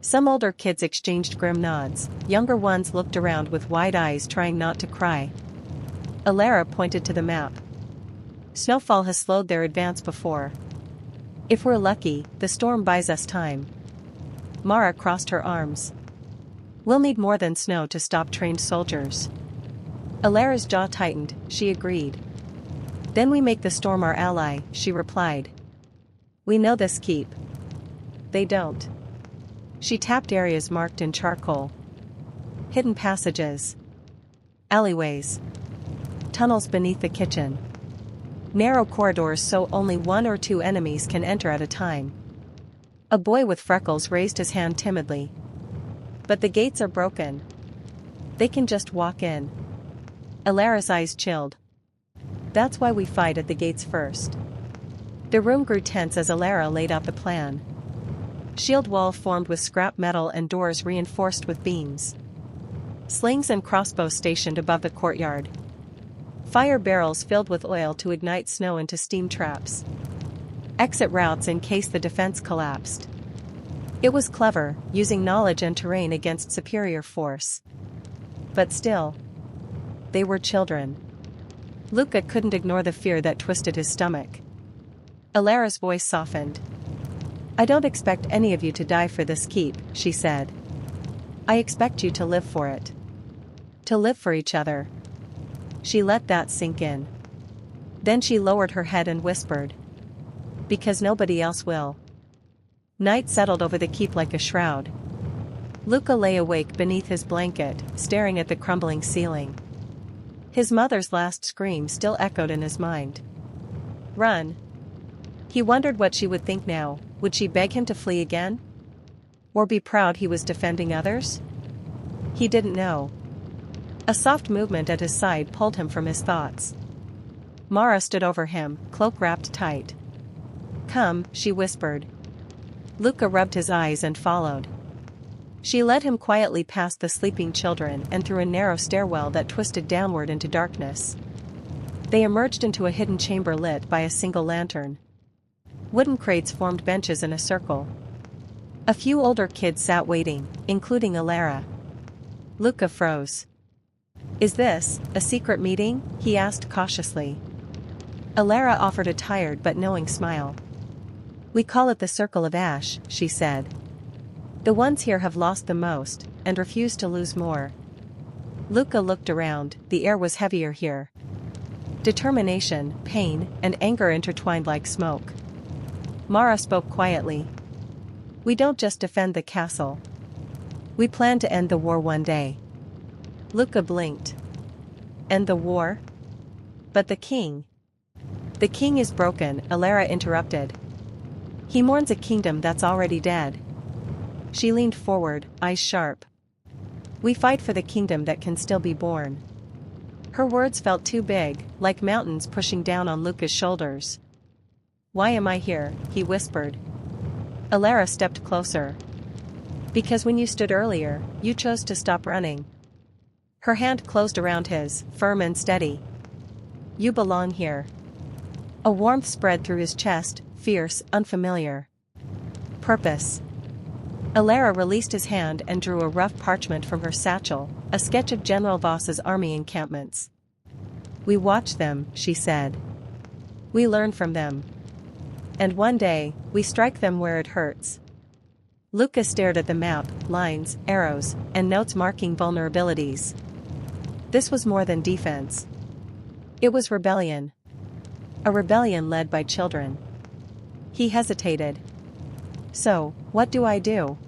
Some older kids exchanged grim nods, younger ones looked around with wide eyes trying not to cry. Alara pointed to the map. "Snowfall has slowed their advance before. If we're lucky, the storm buys us time." Mara crossed her arms. "We'll need more than snow to stop trained soldiers." Alara's jaw tightened, she agreed. "Then we make the storm our ally," she replied. "We know this keep. They don't." She tapped areas marked in charcoal. Hidden passages. Alleyways. Tunnels beneath the kitchen. Narrow corridors so only 1 or 2 enemies can enter at a time. A boy with freckles raised his hand timidly. "But the gates are broken. They can just walk in." Alara's eyes chilled. "That's why we fight at the gates first." The room grew tense as Alara laid out the plan. Shield wall formed with scrap metal and doors reinforced with beams. Slings and crossbows stationed above the courtyard. Fire barrels filled with oil to ignite snow into steam traps. Exit routes in case the defense collapsed. It was clever, using knowledge and terrain against superior force. But still, they were children. Luca couldn't ignore the fear that twisted his stomach. Alara's voice softened. "I don't expect any of you to die for this keep," she said. "I expect you to live for it. To live for each other." She let that sink in. Then she lowered her head and whispered, "Because nobody else will." Night settled over the keep like a shroud. Luca lay awake beneath his blanket, staring at the crumbling ceiling. His mother's last scream still echoed in his mind. "Run." He wondered what she would think now. Would she beg him to flee again? Or be proud he was defending others? He didn't know. A soft movement at his side pulled him from his thoughts. Mara stood over him, cloak wrapped tight. "Come," she whispered. Luca rubbed his eyes and followed. She led him quietly past the sleeping children and through a narrow stairwell that twisted downward into darkness. They emerged into a hidden chamber lit by a single lantern. Wooden crates formed benches in a circle. A few older kids sat waiting, including Alara. Luca froze. "Is this a secret meeting?" he asked cautiously. Alara offered a tired but knowing smile. "We call it the Circle of Ash," she said. "The ones here have lost the most, and refuse to lose more." Luca looked around. The air was heavier here. Determination, pain, and anger intertwined like smoke. Mara spoke quietly. "We don't just defend the castle. We plan to end the war one day." Luca blinked. "End the war? But the king?" "The king is broken," Alara interrupted. "He mourns a kingdom that's already dead." She leaned forward, eyes sharp. "We fight for the kingdom that can still be born." Her words felt too big, like mountains pushing down on Luca's shoulders. "Why am I here?" he whispered. Alara stepped closer. "Because when you stood earlier, you chose to stop running." Her hand closed around his, firm and steady. "You belong here." A warmth spread through his chest, fierce, unfamiliar. "Purpose." Alara released his hand and drew a rough parchment from her satchel, a sketch of General Voss's army encampments. "We watch them," she said. "We learn from them. And one day, we strike them where it hurts." Luca stared at the map, lines, arrows, and notes marking vulnerabilities. This was more than defense. It was rebellion. A rebellion led by children. He hesitated. "So, what do I do?"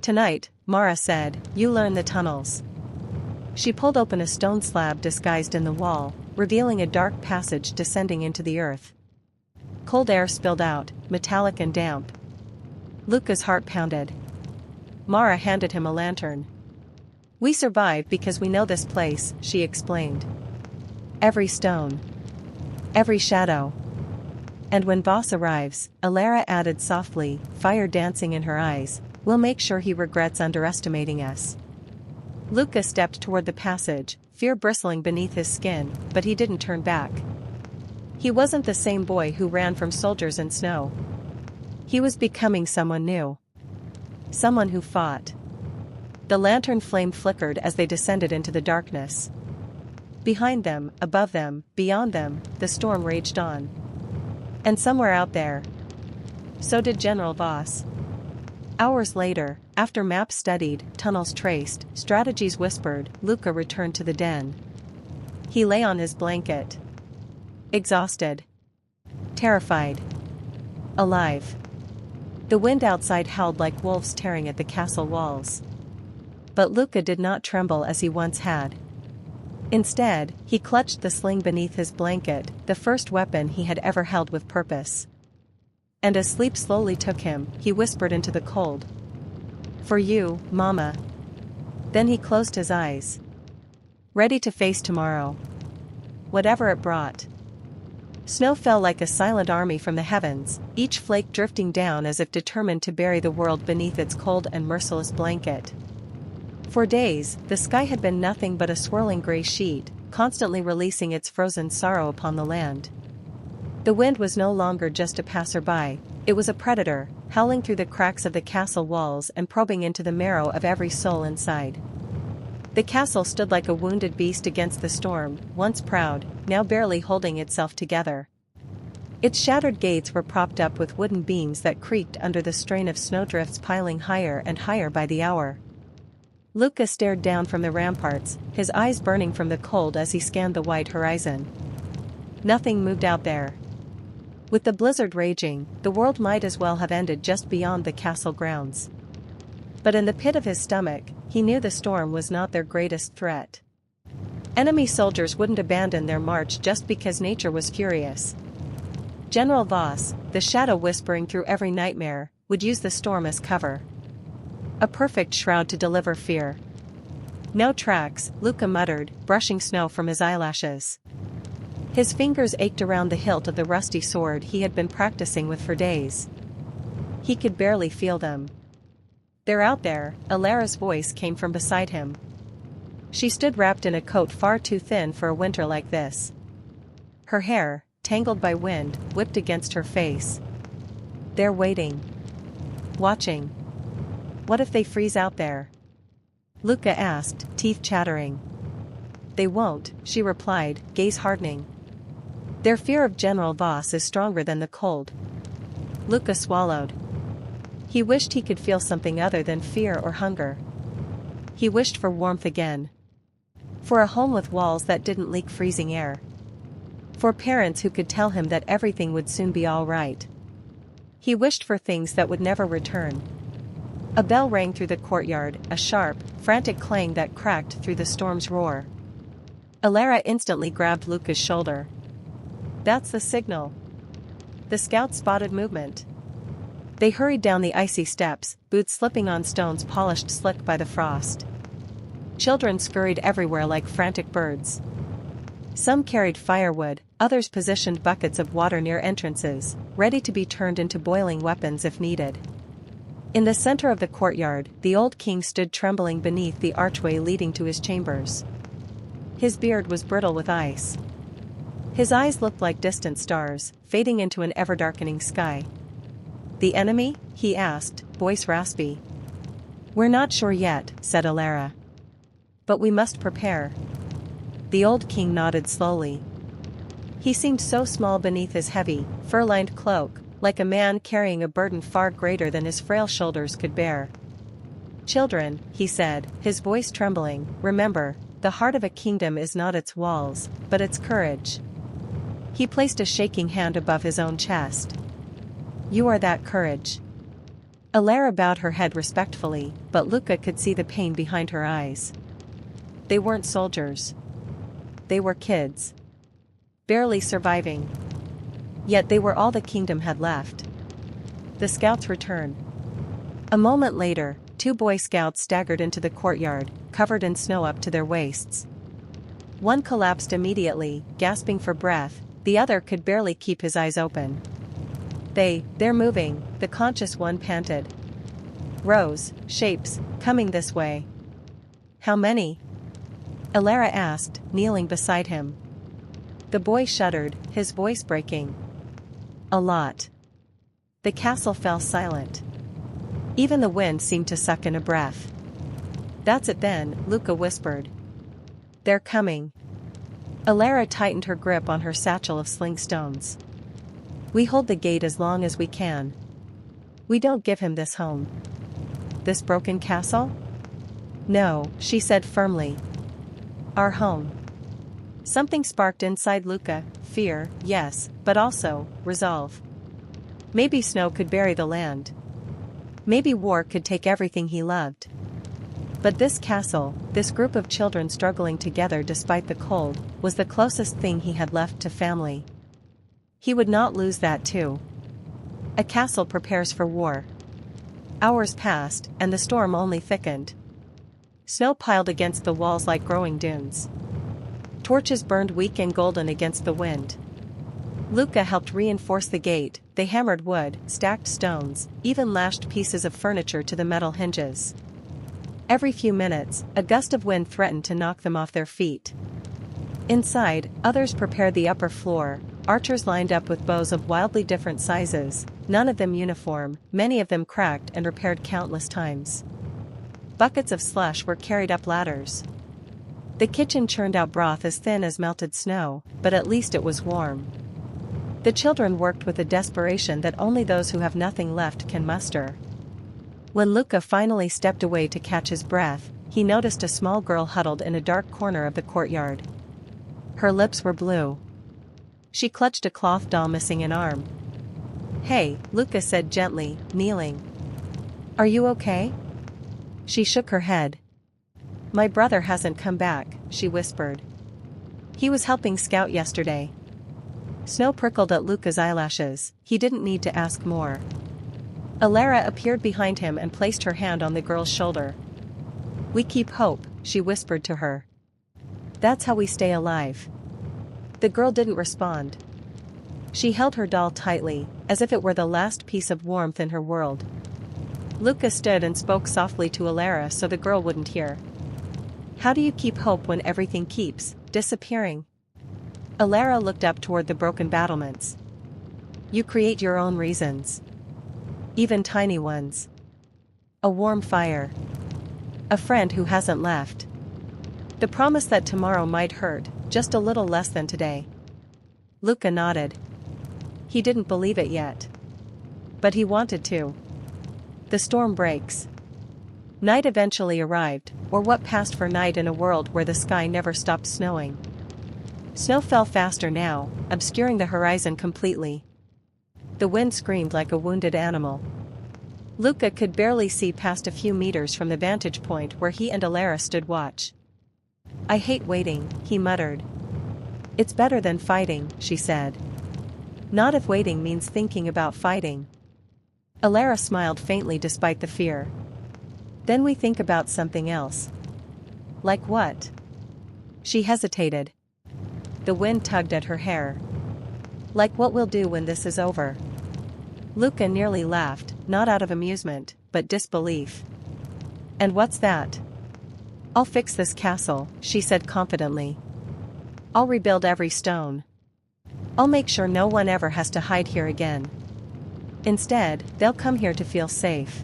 "Tonight," Mara said, "you learn the tunnels." She pulled open a stone slab disguised in the wall, revealing a dark passage descending into the earth. Cold air spilled out, metallic and damp. Luca's heart pounded. Mara handed him a lantern. "We survive because we know this place," she explained. "Every stone. Every shadow." "And when Voss arrives," Alara added softly, fire dancing in her eyes, "we'll make sure he regrets underestimating us." Luca stepped toward the passage, fear bristling beneath his skin, but he didn't turn back. He wasn't the same boy who ran from soldiers and snow. He was becoming someone new. Someone who fought. The lantern flame flickered as they descended into the darkness. Behind them, above them, beyond them, the storm raged on. And somewhere out there, so did General Voss. Hours later, after maps studied, tunnels traced, strategies whispered, Luca returned to the den. He lay on his blanket. Exhausted. Terrified. Alive. The wind outside howled like wolves tearing at the castle walls. But Luca did not tremble as he once had. Instead, he clutched the sling beneath his blanket, the first weapon he had ever held with purpose. And as sleep slowly took him, he whispered into the cold. "For you, Mama." Then he closed his eyes. Ready to face tomorrow. Whatever it brought. Snow fell like a silent army from the heavens, each flake drifting down as if determined to bury the world beneath its cold and merciless blanket. For days, the sky had been nothing but a swirling gray sheet, constantly releasing its frozen sorrow upon the land. The wind was no longer just a passerby, it was a predator, howling through the cracks of the castle walls and probing into the marrow of every soul inside. The castle stood like a wounded beast against the storm, once proud, now barely holding itself together. Its shattered gates were propped up with wooden beams that creaked under the strain of snowdrifts piling higher and higher by the hour. Luca stared down from the ramparts, his eyes burning from the cold as he scanned the white horizon. Nothing moved out there. With the blizzard raging, the world might as well have ended just beyond the castle grounds. But in the pit of his stomach, he knew the storm was not their greatest threat. Enemy soldiers wouldn't abandon their march just because nature was furious. General Voss, the shadow whispering through every nightmare, would use the storm as cover. A perfect shroud to deliver fear. No tracks, Luca muttered, brushing snow from his eyelashes. His fingers ached around the hilt of the rusty sword he had been practicing with for days. He could barely feel them. "They're out there," Alara's voice came from beside him. She stood wrapped in a coat far too thin for a winter like this. Her hair, tangled by wind, whipped against her face. "They're waiting. Watching. What if they freeze out there?" Luca asked, teeth chattering. "They won't," she replied, gaze hardening. "Their fear of General Voss is stronger than the cold." Luca swallowed. He wished he could feel something other than fear or hunger. He wished for warmth again. For a home with walls that didn't leak freezing air. For parents who could tell him that everything would soon be all right. He wished for things that would never return. A bell rang through the courtyard, a sharp, frantic clang that cracked through the storm's roar. Alara instantly grabbed Luca's shoulder. "That's the signal." The scouts spotted movement. They hurried down the icy steps, boots slipping on stones polished slick by the frost. Children scurried everywhere like frantic birds. Some carried firewood, others positioned buckets of water near entrances, ready to be turned into boiling weapons if needed. In the center of the courtyard, the old king stood trembling beneath the archway leading to his chambers. His beard was brittle with ice. His eyes looked like distant stars, fading into an ever-darkening sky. "The enemy?" he asked, voice raspy. "We're not sure yet," said Alara. "But we must prepare." The old king nodded slowly. He seemed so small beneath his heavy, fur-lined cloak, like a man carrying a burden far greater than his frail shoulders could bear. "Children," he said, his voice trembling, "remember, the heart of a kingdom is not its walls, but its courage." He placed a shaking hand above his own chest. "You are that courage." Alara bowed her head respectfully, but Luca could see the pain behind her eyes. They weren't soldiers. They were kids. Barely surviving. Yet they were all the kingdom had left. The scouts returned. A moment later, 2 Boy Scouts staggered into the courtyard, covered in snow up to their waists. One collapsed immediately, gasping for breath, the other could barely keep his eyes open. They're moving," the conscious one panted. "Rows, shapes, coming this way." "How many?" Alara asked, kneeling beside him. The boy shuddered, his voice breaking. "A lot." The castle fell silent. Even the wind seemed to suck in a breath. "That's it then," Luca whispered. "They're coming." Alara tightened her grip on her satchel of sling stones. "We hold the gate as long as we can. We don't give him this home." "This broken castle?" "No," she said firmly. "Our home." Something sparked inside Luca, fear, yes, but also, resolve. Maybe snow could bury the land. Maybe war could take everything he loved. But this castle, this group of children struggling together despite the cold, was the closest thing he had left to family. He would not lose that too. A castle prepares for war. Hours passed, and the storm only thickened. Snow piled against the walls like growing dunes. Torches burned weak and golden against the wind. Luca helped reinforce the gate. They hammered wood, stacked stones, even lashed pieces of furniture to the metal hinges. Every few minutes, a gust of wind threatened to knock them off their feet. Inside, others prepared the upper floor, archers lined up with bows of wildly different sizes, none of them uniform, many of them cracked and repaired countless times. Buckets of slush were carried up ladders. The kitchen churned out broth as thin as melted snow, but at least it was warm. The children worked with a desperation that only those who have nothing left can muster. When Luca finally stepped away to catch his breath, he noticed a small girl huddled in a dark corner of the courtyard. Her lips were blue. She clutched a cloth doll missing an arm. "Hey," Luca said gently, kneeling. "Are you okay?" She shook her head. "My brother hasn't come back," she whispered. "He was helping scout yesterday." Snow prickled at Luca's eyelashes. He didn't need to ask more. Alara appeared behind him and placed her hand on the girl's shoulder. "We keep hope," she whispered to her. "That's how we stay alive." The girl didn't respond. She held her doll tightly, as if it were the last piece of warmth in her world. Luca stood and spoke softly to Alara so the girl wouldn't hear. "How do you keep hope when everything keeps disappearing?" Alara looked up toward the broken battlements. "You create your own reasons. Even tiny ones. A warm fire. A friend who hasn't left. The promise that tomorrow might hurt, just a little less than today." Luca nodded. He didn't believe it yet. But he wanted to. The storm breaks. Night eventually arrived, or what passed for night in a world where the sky never stopped snowing. Snow fell faster now, obscuring the horizon completely. The wind screamed like a wounded animal. Luca could barely see past a few meters from the vantage point where he and Alara stood watch. "I hate waiting," he muttered. "It's better than fighting," she said. "Not if waiting means thinking about fighting." Alara smiled faintly despite the fear. "Then we think about something else." "Like what?" She hesitated. The wind tugged at her hair. "Like what we'll do when this is over." Luca nearly laughed, not out of amusement, but disbelief. "And what's that?" "I'll fix this castle," she said confidently. "I'll rebuild every stone. I'll make sure no one ever has to hide here again. Instead, they'll come here to feel safe."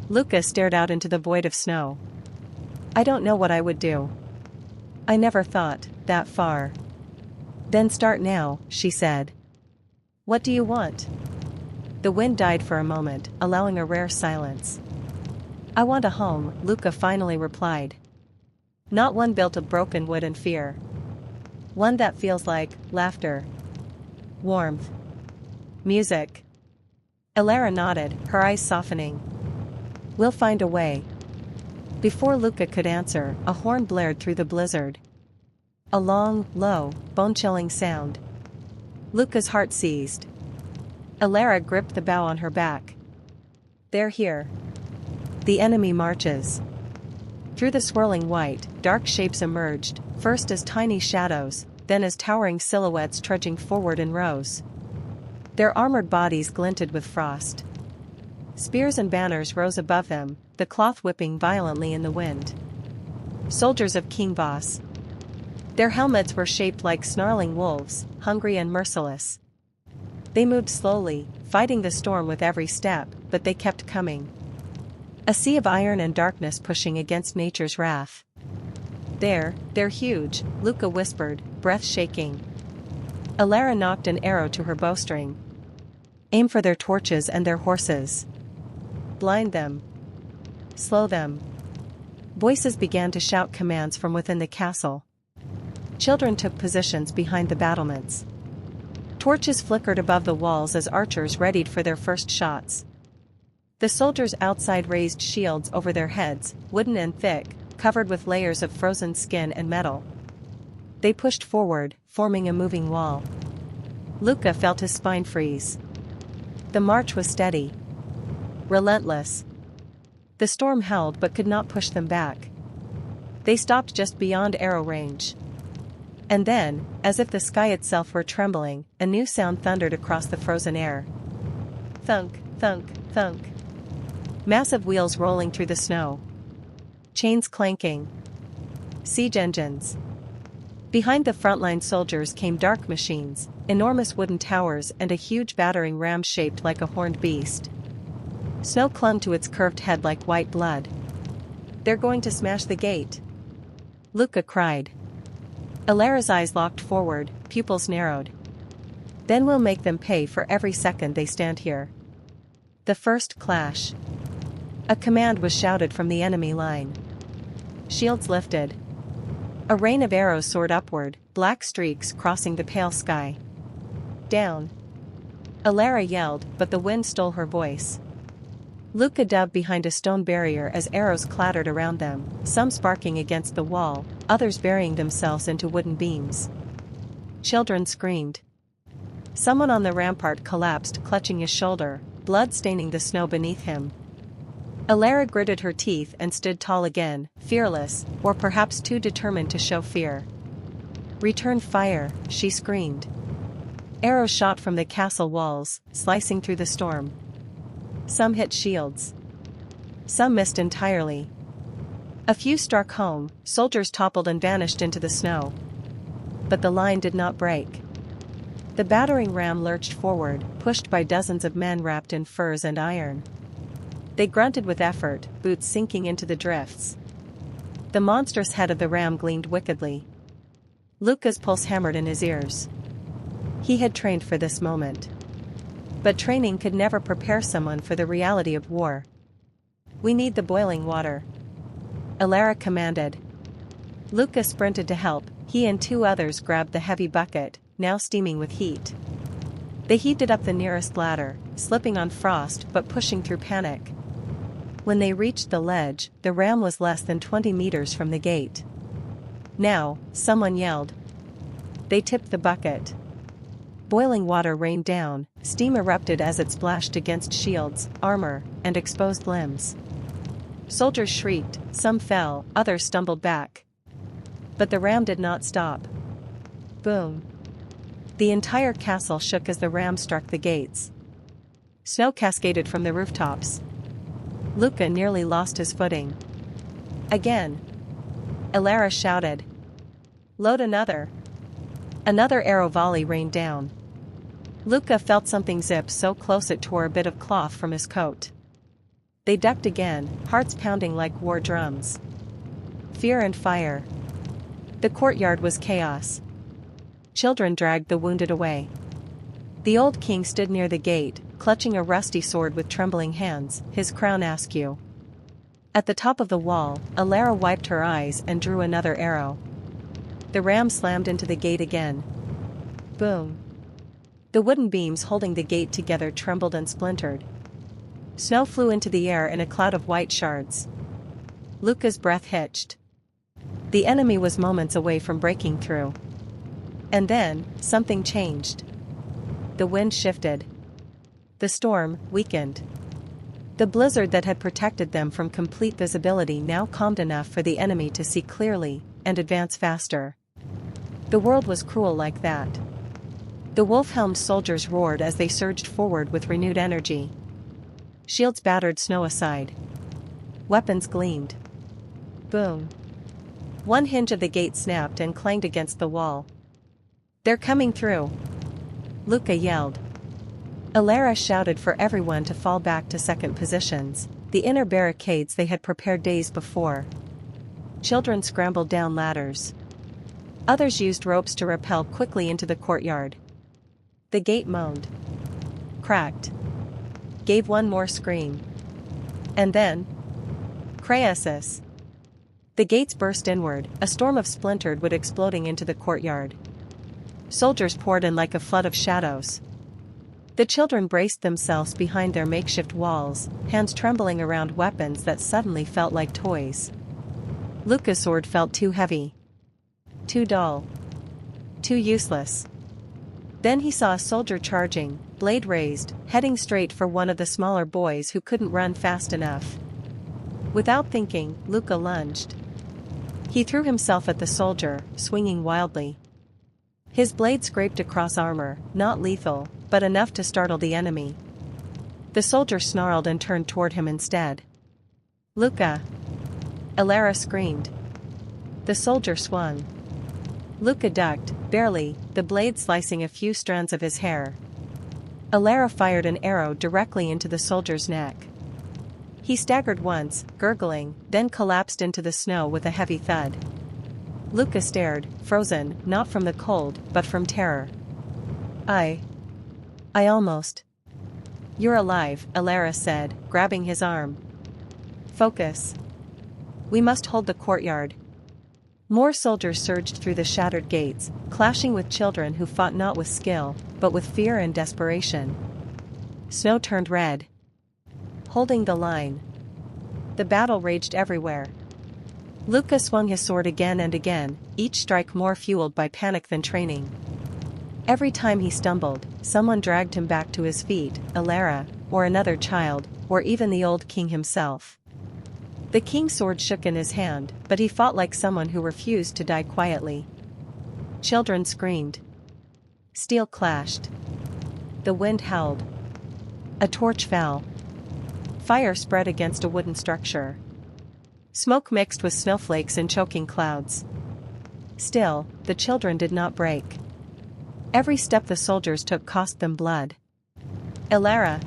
Luca stared out into the void of snow. "I don't know what I would do. I never thought that far." "Then start now," she said. "What do you want?" The wind died for a moment, allowing a rare silence. "I want a home," Luca finally replied. "Not one built of broken wood and fear. One that feels like laughter, warmth, music." Alara nodded, her eyes softening. "We'll find a way." Before Luca could answer, a horn blared through the blizzard. A long, low, bone-chilling sound. Luca's heart seized. Alara gripped the bow on her back. "They're here. The enemy marches." Through the swirling white, dark shapes emerged, first as tiny shadows, then as towering silhouettes trudging forward in rows. Their armored bodies glinted with frost. Spears and banners rose above them, the cloth whipping violently in the wind. Soldiers of King Voss. Their helmets were shaped like snarling wolves, hungry and merciless. They moved slowly, fighting the storm with every step, but they kept coming. A sea of iron and darkness pushing against nature's wrath. They're huge," Luca whispered, breath shaking. Alara knocked an arrow to her bowstring. "Aim for their torches and their horses. Blind them. Slow them." Voices began to shout commands from within the castle. Children took positions behind the battlements. Torches flickered above the walls as archers readied for their first shots. The soldiers outside raised shields over their heads, wooden and thick, covered with layers of frozen skin and metal. They pushed forward, forming a moving wall. Luca felt his spine freeze. The march was steady. Relentless. The storm held but could not push them back. They stopped just beyond arrow range. And then, as if the sky itself were trembling, a new sound thundered across the frozen air. Thunk, thunk, thunk. Massive wheels rolling through the snow. Chains clanking. Siege engines. Behind the frontline soldiers came dark machines, enormous wooden towers and a huge battering ram shaped like a horned beast. Snow clung to its curved head like white blood. "They're going to smash the gate." Luca cried. Alara's eyes locked forward, pupils narrowed. Then we'll make them pay for every second they stand here. The first clash. A command was shouted from the enemy line. Shields lifted. A rain of arrows soared upward, black streaks crossing the pale sky. Down. Alara yelled, but the wind stole her voice. Luca dove behind a stone barrier as arrows clattered around them, some sparking against the wall, others burying themselves into wooden beams. Children screamed. Someone on the rampart collapsed, clutching his shoulder, blood staining the snow beneath him. Alara gritted her teeth and stood tall again, fearless, or perhaps too determined to show fear. Return fire, she screamed. Arrows shot from the castle walls, slicing through the storm. Some hit shields. Some missed entirely. A few struck home, soldiers toppled and vanished into the snow. But the line did not break. The battering ram lurched forward, pushed by dozens of men wrapped in furs and iron. They grunted with effort, boots sinking into the drifts. The monstrous head of the ram gleamed wickedly. Luca's pulse hammered in his ears. He had trained for this moment. But training could never prepare someone for the reality of war. We need the boiling water. Alara commanded. Luca sprinted to help, he and two others grabbed the heavy bucket, now steaming with heat. They heaved it up the nearest ladder, slipping on frost but pushing through panic. When they reached the ledge, the ram was less than 20 meters from the gate. Now, someone yelled. They tipped the bucket. Boiling water rained down, steam erupted as it splashed against shields, armor, and exposed limbs. Soldiers shrieked, some fell, others stumbled back. But the ram did not stop. Boom. The entire castle shook as the ram struck the gates. Snow cascaded from the rooftops. Luca nearly lost his footing. Again. Alara shouted. Load another. Another arrow volley rained down. Luca felt something zip so close it tore a bit of cloth from his coat. They ducked again, hearts pounding like war drums. Fear and fire. The courtyard was chaos. Children dragged the wounded away. The old king stood near the gate, clutching a rusty sword with trembling hands, his crown askew. At the top of the wall, Alara wiped her eyes and drew another arrow. The ram slammed into the gate again. Boom. The wooden beams holding the gate together trembled and splintered. Snow flew into the air in a cloud of white shards. Luca's breath hitched. The enemy was moments away from breaking through. And then, something changed. The wind shifted. The storm weakened. The blizzard that had protected them from complete visibility now calmed enough for the enemy to see clearly and advance faster. The world was cruel like that. The wolf-helmed soldiers roared as they surged forward with renewed energy. Shields battered snow aside. Weapons gleamed. Boom. One hinge of the gate snapped and clanged against the wall. They're coming through. Luca yelled. Alara shouted for everyone to fall back to second positions, the inner barricades they had prepared days before. Children scrambled down ladders. Others used ropes to rappel quickly into the courtyard. The gate moaned. Cracked. Gave one more scream. And then... Crassus. The gates burst inward, a storm of splintered wood exploding into the courtyard. Soldiers poured in like a flood of shadows. The children braced themselves behind their makeshift walls, hands trembling around weapons that suddenly felt like toys. Luca's sword felt too heavy. Too dull. Too useless. Then he saw a soldier charging, blade raised, heading straight for one of the smaller boys who couldn't run fast enough. Without thinking, Luca lunged. He threw himself at the soldier, swinging wildly. His blade scraped across armor, not lethal, but enough to startle the enemy. The soldier snarled and turned toward him instead. Luca! Alara screamed. The soldier swung. Luca ducked, barely, the blade slicing a few strands of his hair. Alara fired an arrow directly into the soldier's neck. He staggered once, gurgling, then collapsed into the snow with a heavy thud. Luca stared, frozen, not from the cold, but from terror. I almost. You're alive, Alara said, grabbing his arm. Focus. We must hold the courtyard. More soldiers surged through the shattered gates, clashing with children who fought not with skill, but with fear and desperation. Snow turned red. Holding the line. The battle raged everywhere. Luca swung his sword again and again, each strike more fueled by panic than training. Every time he stumbled, someone dragged him back to his feet, Alara, or another child, or even the old king himself. The king's sword shook in his hand, but he fought like someone who refused to die quietly. Children screamed. Steel clashed. The wind howled. A torch fell. Fire spread against a wooden structure. Smoke mixed with snowflakes in choking clouds. Still, the children did not break. Every step the soldiers took cost them blood. Alara!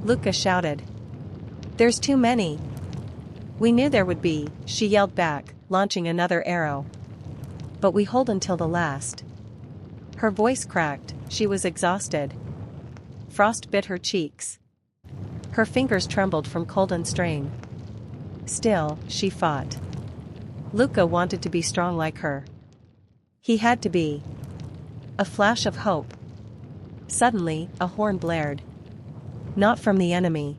Luca shouted. There's too many! We knew there would be, she yelled back, launching another arrow. But we hold until the last. Her voice cracked, she was exhausted. Frost bit her cheeks. Her fingers trembled from cold and strain. Still, she fought. Luca wanted to be strong like her. He had to be. A flash of hope. Suddenly, a horn blared. Not from the enemy,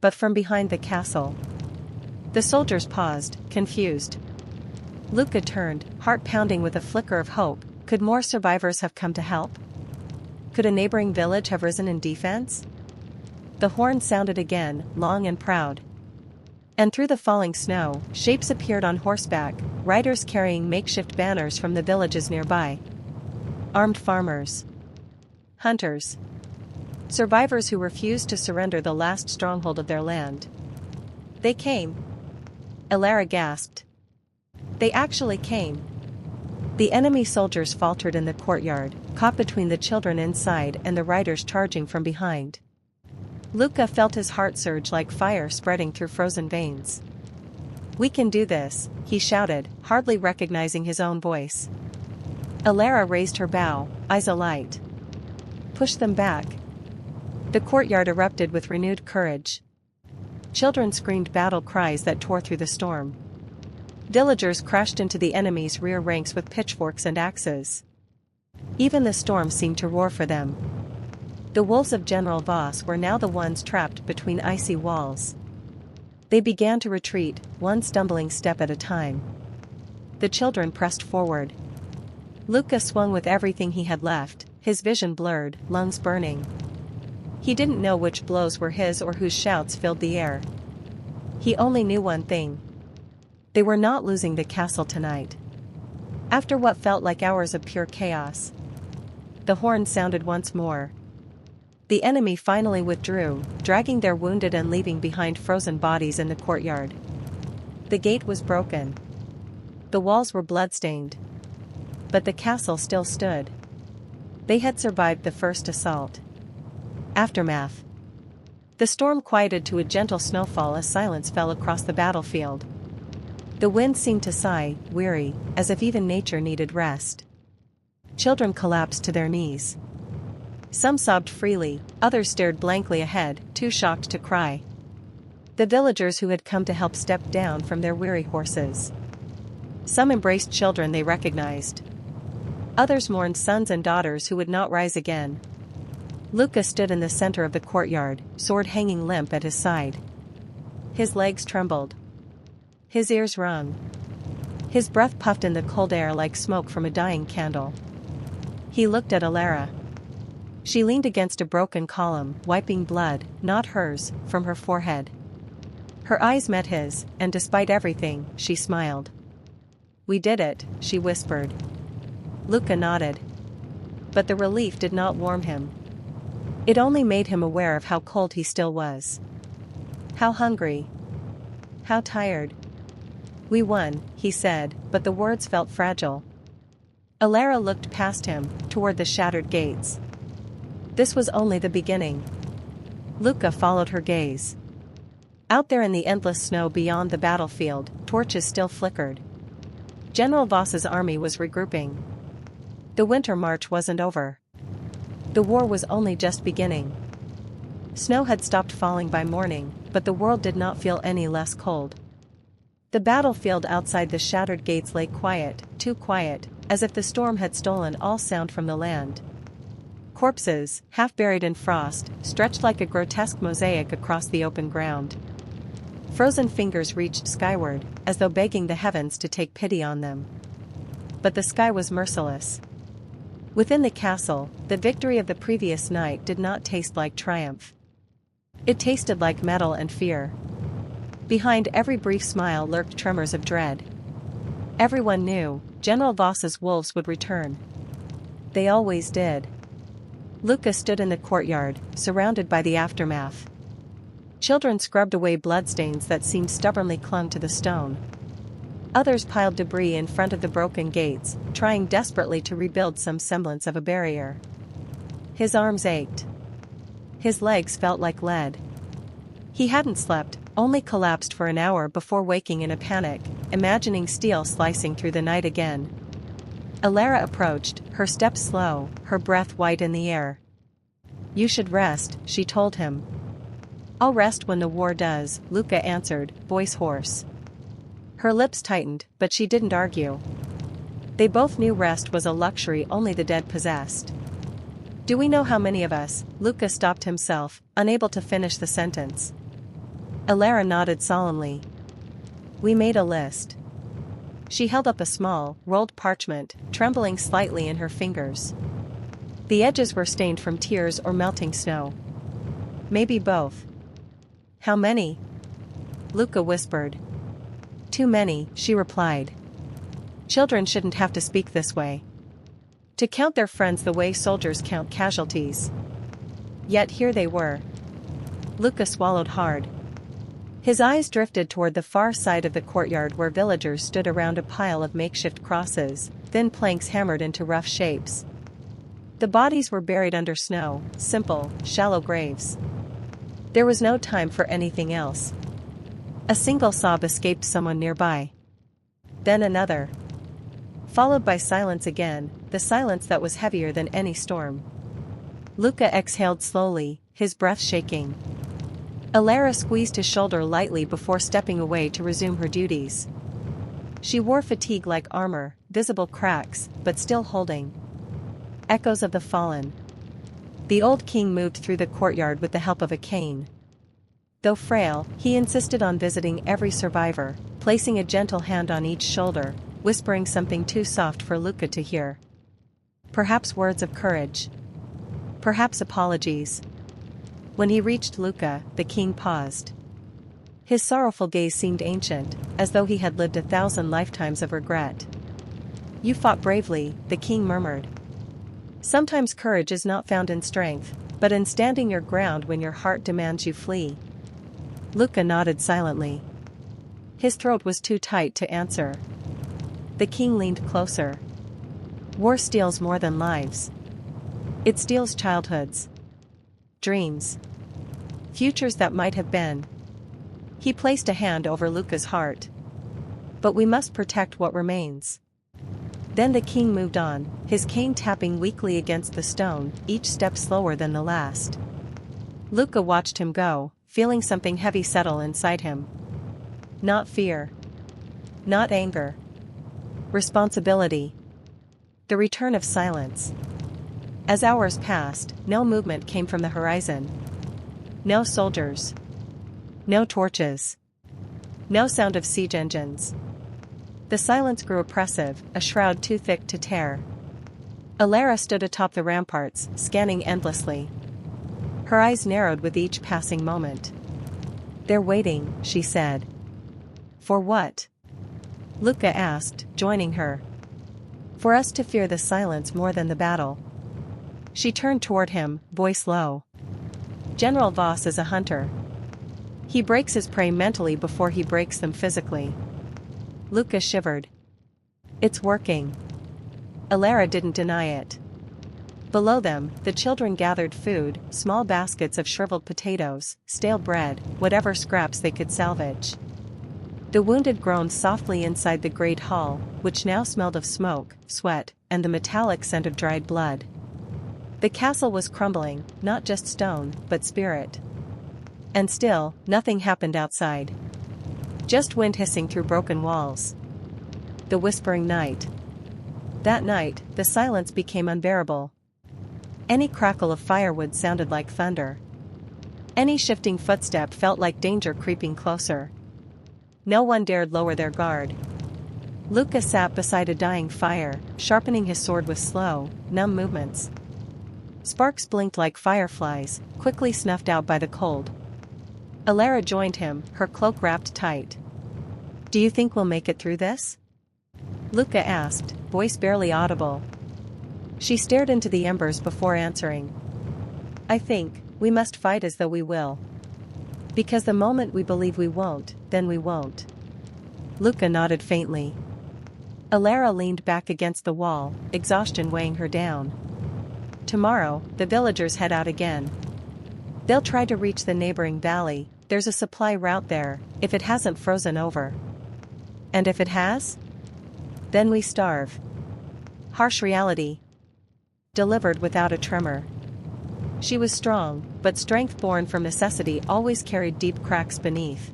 but from behind the castle. The soldiers paused, confused. Luca turned, heart pounding with a flicker of hope. Could more survivors have come to help? Could a neighboring village have risen in defense? The horn sounded again, long and proud. And through the falling snow, shapes appeared on horseback, riders carrying makeshift banners from the villages nearby. Armed farmers. Hunters. Survivors who refused to surrender the last stronghold of their land. They came. Alara gasped. They actually came. The enemy soldiers faltered in the courtyard, caught between the children inside and the riders charging from behind. Luca felt his heart surge like fire spreading through frozen veins. We can do this, he shouted, hardly recognizing his own voice. Alara raised her bow, eyes alight. Push them back. The courtyard erupted with renewed courage. Children screamed battle cries that tore through the storm. Villagers crashed into the enemy's rear ranks with pitchforks and axes. Even the storm seemed to roar for them. The wolves of General Voss were now the ones trapped between icy walls. They began to retreat, one stumbling step at a time. The children pressed forward. Luca swung with everything he had left, his vision blurred, lungs burning. He didn't know which blows were his or whose shouts filled the air. He only knew one thing. They were not losing the castle tonight. After what felt like hours of pure chaos. The horn sounded once more. The enemy finally withdrew, dragging their wounded and leaving behind frozen bodies in the courtyard. The gate was broken. The walls were bloodstained. But the castle still stood. They had survived the first assault. Aftermath. The storm quieted to a gentle snowfall as silence fell across the battlefield. The wind seemed to sigh, weary, as if even nature needed rest. Children collapsed to their knees. Some sobbed freely, others stared blankly ahead, too shocked to cry. The villagers who had come to help stepped down from their weary horses. Some embraced children they recognized. Others mourned sons and daughters who would not rise again. Luca stood in the center of the courtyard, sword hanging limp at his side. His legs trembled. His ears rung. His breath puffed in the cold air like smoke from a dying candle. He looked at Alara. She leaned against a broken column, wiping blood, not hers, from her forehead. Her eyes met his, and despite everything, she smiled. We did it, she whispered. Luca nodded. But the relief did not warm him. It only made him aware of how cold he still was. How hungry. How tired. We won, he said, but the words felt fragile. Alara looked past him, toward the shattered gates. This was only the beginning. Luca followed her gaze. Out there in the endless snow beyond the battlefield, torches still flickered. General Voss's army was regrouping. The winter march wasn't over. The war was only just beginning. Snow had stopped falling by morning, but the world did not feel any less cold. The battlefield outside the shattered gates lay quiet, too quiet, as if the storm had stolen all sound from the land. Corpses, half buried in frost, stretched like a grotesque mosaic across the open ground. Frozen fingers reached skyward, as though begging the heavens to take pity on them. But the sky was merciless. Within the castle, the victory of the previous night did not taste like triumph. It tasted like metal and fear. Behind every brief smile lurked tremors of dread. Everyone knew, General Voss's wolves would return. They always did. Luca stood in the courtyard, surrounded by the aftermath. Children scrubbed away bloodstains that seemed stubbornly clung to the stone. Others piled debris in front of the broken gates, trying desperately to rebuild some semblance of a barrier. His arms ached. His legs felt like lead. He hadn't slept, only collapsed for an hour before waking in a panic, imagining steel slicing through the night again. Alara approached, her steps slow, her breath white in the air. "You should rest," she told him. "I'll rest when the war does," Luca answered, voice hoarse. Her lips tightened, but she didn't argue. They both knew rest was a luxury only the dead possessed. "Do we know how many of us?" Luca stopped himself, unable to finish the sentence. Alara nodded solemnly. "We made a list." She held up a small, rolled parchment, trembling slightly in her fingers. The edges were stained from tears or melting snow. "Maybe both." "How many?" Luca whispered. "Too many," she replied. "Children shouldn't have to speak this way. To count their friends the way soldiers count casualties." Yet here they were. Luca swallowed hard. His eyes drifted toward the far side of the courtyard where villagers stood around a pile of makeshift crosses, thin planks hammered into rough shapes. The bodies were buried under snow, simple, shallow graves. There was no time for anything else. A single sob escaped someone nearby. Then another. Followed by silence again, the silence that was heavier than any storm. Luca exhaled slowly, his breath shaking. Alara squeezed his shoulder lightly before stepping away to resume her duties. She wore fatigue like armor, visible cracks, but still holding. Echoes of the fallen. The old king moved through the courtyard with the help of a cane. Though frail, he insisted on visiting every survivor, placing a gentle hand on each shoulder, whispering something too soft for Luca to hear. Perhaps words of courage. Perhaps apologies. When he reached Luca, the king paused. His sorrowful gaze seemed ancient, as though he had lived 1,000 lifetimes of regret. "You fought bravely," the king murmured. "Sometimes courage is not found in strength, but in standing your ground when your heart demands you flee." Luca nodded silently. His throat was too tight to answer. The king leaned closer. "War steals more than lives. It steals childhoods. Dreams. Futures that might have been." He placed a hand over Luca's heart. "But we must protect what remains." Then the king moved on, his cane tapping weakly against the stone, each step slower than the last. Luca watched him go, feeling something heavy settle inside him. Not fear. Not anger. Responsibility. The return of silence. As hours passed, no movement came from the horizon. No soldiers. No torches. No sound of siege engines. The silence grew oppressive, a shroud too thick to tear. Alara stood atop the ramparts, scanning endlessly. Her eyes narrowed with each passing moment. "They're waiting," she said. "For what?" Luca asked, joining her. "For us to fear the silence more than the battle." She turned toward him, voice low. "General Voss is a hunter. He breaks his prey mentally before he breaks them physically." Luca shivered. "It's working." Alara didn't deny it. Below them, the children gathered food, small baskets of shriveled potatoes, stale bread, whatever scraps they could salvage. The wounded groaned softly inside the great hall, which now smelled of smoke, sweat, and the metallic scent of dried blood. The castle was crumbling, not just stone, but spirit. And still, nothing happened outside. Just wind hissing through broken walls. The whispering night. That night, the silence became unbearable. Any crackle of firewood sounded like thunder. Any shifting footstep felt like danger creeping closer. No one dared lower their guard. Luca sat beside a dying fire, sharpening his sword with slow, numb movements. Sparks blinked like fireflies, quickly snuffed out by the cold. Alara joined him, her cloak wrapped tight. "Do you think we'll make it through this?" Luca asked, voice barely audible. She stared into the embers before answering. "I think we must fight as though we will. Because the moment we believe we won't, then we won't." Luca nodded faintly. Alara leaned back against the wall, exhaustion weighing her down. "Tomorrow, the villagers head out again. They'll try to reach the neighboring valley. There's a supply route there, if it hasn't frozen over. And if it has? Then we starve." Harsh reality. Delivered without a tremor. She was strong, but strength born from necessity always carried deep cracks beneath.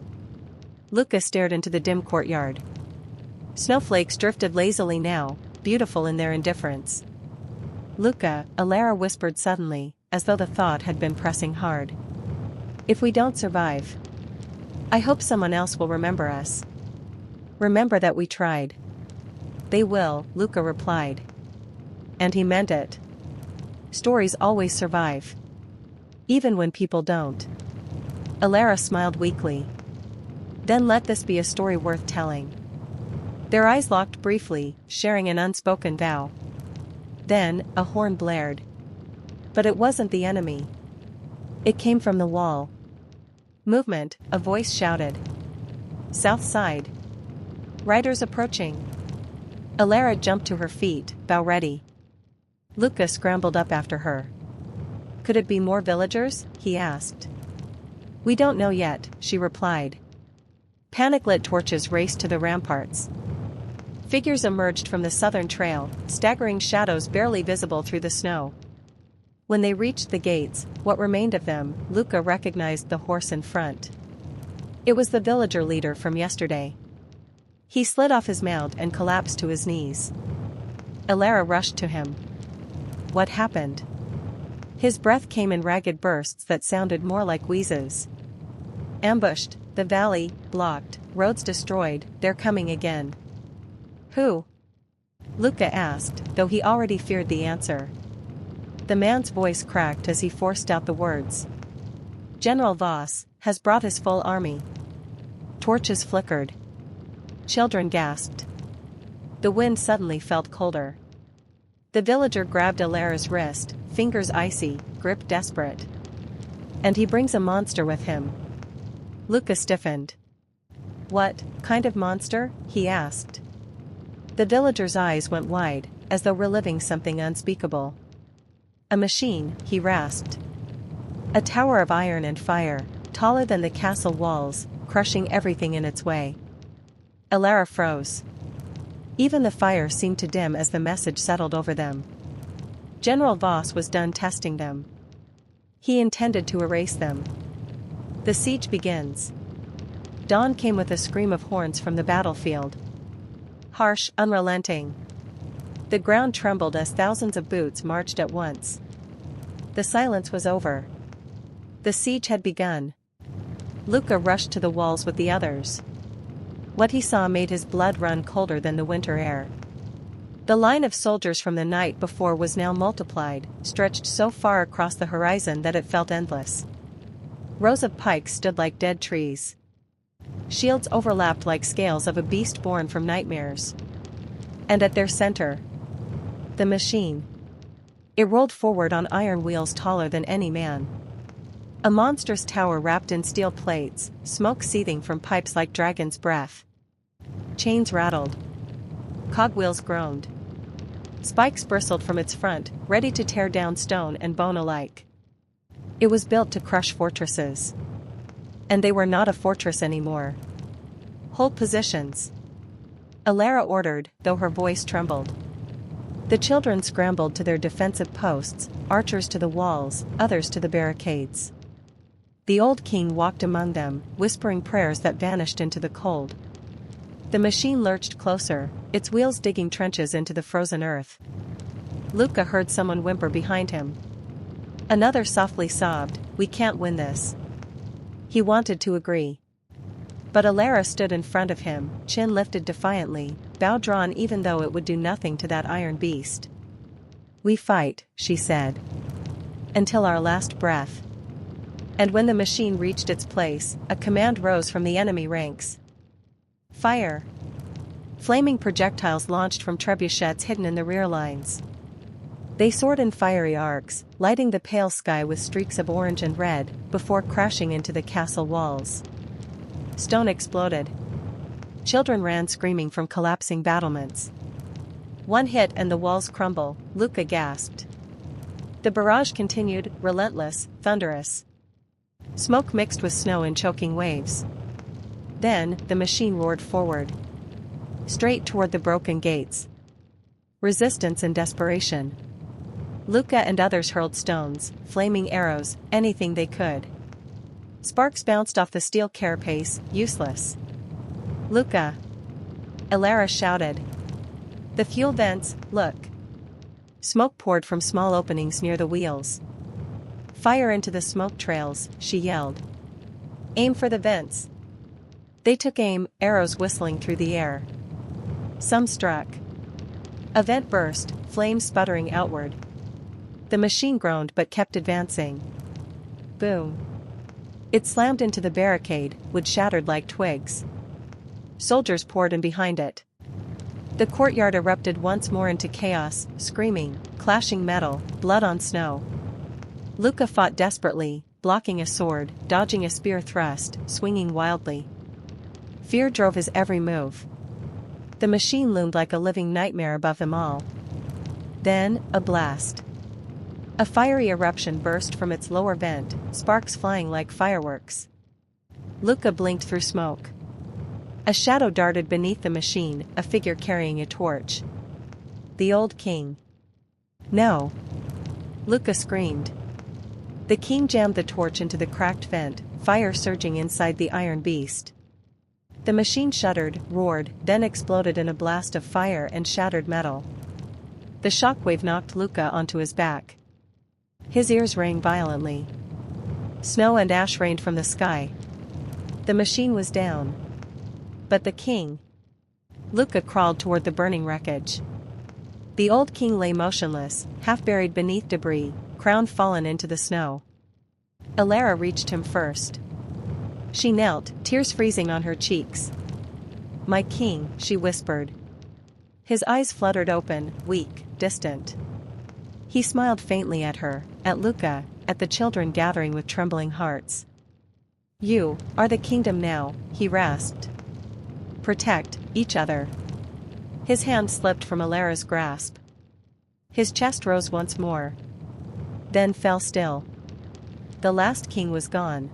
Luca stared into the dim courtyard. Snowflakes drifted lazily now, beautiful in their indifference. "Luca," Alara whispered suddenly, as though the thought had been pressing hard. "If we don't survive, I hope someone else will remember us. Remember that we tried." "They will," Luca replied. And he meant it. Stories always survive. Even when people don't. Alara smiled weakly. "Then let this be a story worth telling." Their eyes locked briefly, sharing an unspoken vow. Then, a horn blared. But it wasn't the enemy. It came from the wall. "Movement," a voice shouted. "South side. Riders approaching." Alara jumped to her feet, bow ready. Luca scrambled up after her. "Could it be more villagers?" he asked. "We don't know yet," she replied. Panic-lit torches raced to the ramparts. Figures emerged from the southern trail, staggering shadows barely visible through the snow. When they reached the gates, what remained of them, Luca recognized the horse in front. It was the villager leader from yesterday. He slid off his mount and collapsed to his knees. Alara rushed to him. What happened? His breath came in ragged bursts that sounded more like wheezes. "Ambushed, the valley, blocked, roads destroyed, they're coming again." "Who?" Luca asked, though he already feared the answer. The man's voice cracked as he forced out the words. "General Voss has brought his full army." Torches flickered. Children gasped. The wind suddenly felt colder. The villager grabbed Alara's wrist, fingers icy, grip desperate. "And he brings a monster with him." Luca stiffened. "What kind of monster?" he asked. The villager's eyes went wide, as though reliving something unspeakable. "A machine," he rasped. "A tower of iron and fire, taller than the castle walls, crushing everything in its way." Alara froze. Even the fire seemed to dim as the message settled over them. General Voss was done testing them. He intended to erase them. The siege begins. Dawn came with a scream of horns from the battlefield. Harsh, unrelenting. The ground trembled as thousands of boots marched at once. The silence was over. The siege had begun. Luca rushed to the walls with the others. What he saw made his blood run colder than the winter air. The line of soldiers from the night before was now multiplied, stretched so far across the horizon that it felt endless. Rows of pikes stood like dead trees. Shields overlapped like scales of a beast born from nightmares. And at their center, the machine. It rolled forward on iron wheels taller than any man. A monstrous tower wrapped in steel plates, smoke seething from pipes like dragon's breath. Chains rattled. Cogwheels groaned. Spikes bristled from its front, ready to tear down stone and bone alike. It was built to crush fortresses. And they were not a fortress anymore. Hold positions. Alara ordered, though her voice trembled. The children scrambled to their defensive posts, archers to the walls, others to the barricades. The old king walked among them, whispering prayers that vanished into the cold. The machine lurched closer, its wheels digging trenches into the frozen earth. Luca heard someone whimper behind him. Another softly sobbed, "We can't win this." He wanted to agree. But Alara stood in front of him, chin lifted defiantly, bow drawn even though it would do nothing to that iron beast. "We fight," she said. "Until our last breath." And when the machine reached its place, a command rose from the enemy ranks. "Fire!" Flaming projectiles launched from trebuchets hidden in the rear lines. They soared in fiery arcs, lighting the pale sky with streaks of orange and red, before crashing into the castle walls. Stone exploded. Children ran screaming from collapsing battlements. "One hit and the walls crumble," Luca gasped. The barrage continued, relentless, thunderous. Smoke mixed with snow in choking waves. Then, the machine roared forward. Straight toward the broken gates. Resistance and desperation. Luca and others hurled stones, flaming arrows, anything they could. Sparks bounced off the steel carapace, useless. "Luca!" Alara shouted. "The fuel vents, look!" Smoke poured from small openings near the wheels. "Fire into the smoke trails," she yelled. "Aim for the vents." They took aim, arrows whistling through the air. Some struck. A vent burst, flames sputtering outward. The machine groaned but kept advancing. Boom. It slammed into the barricade, wood shattered like twigs. Soldiers poured in behind it. The courtyard erupted once more into chaos, screaming, clashing metal, blood on snow. Luca fought desperately, blocking a sword, dodging a spear thrust, swinging wildly. Fear drove his every move. The machine loomed like a living nightmare above them all. Then, a blast. A fiery eruption burst from its lower vent, sparks flying like fireworks. Luca blinked through smoke. A shadow darted beneath the machine, a figure carrying a torch. The old king. "No!" Luca screamed. The king jammed the torch into the cracked vent, fire surging inside the iron beast. The machine shuddered, roared, then exploded in a blast of fire and shattered metal. The shockwave knocked Luca onto his back. His ears rang violently. Snow and ash rained from the sky. The machine was down. But the king. Luca crawled toward the burning wreckage. The old king lay motionless, half buried beneath debris, crown fallen into the snow. Alara reached him first. She knelt, tears freezing on her cheeks. "My king," she whispered. His eyes fluttered open, weak, distant. He smiled faintly at her, at Luca, at the children gathering with trembling hearts. "You are the kingdom now," he rasped. "Protect each other." His hand slipped from Alara's grasp. His chest rose once more. Then fell still. The last king was gone.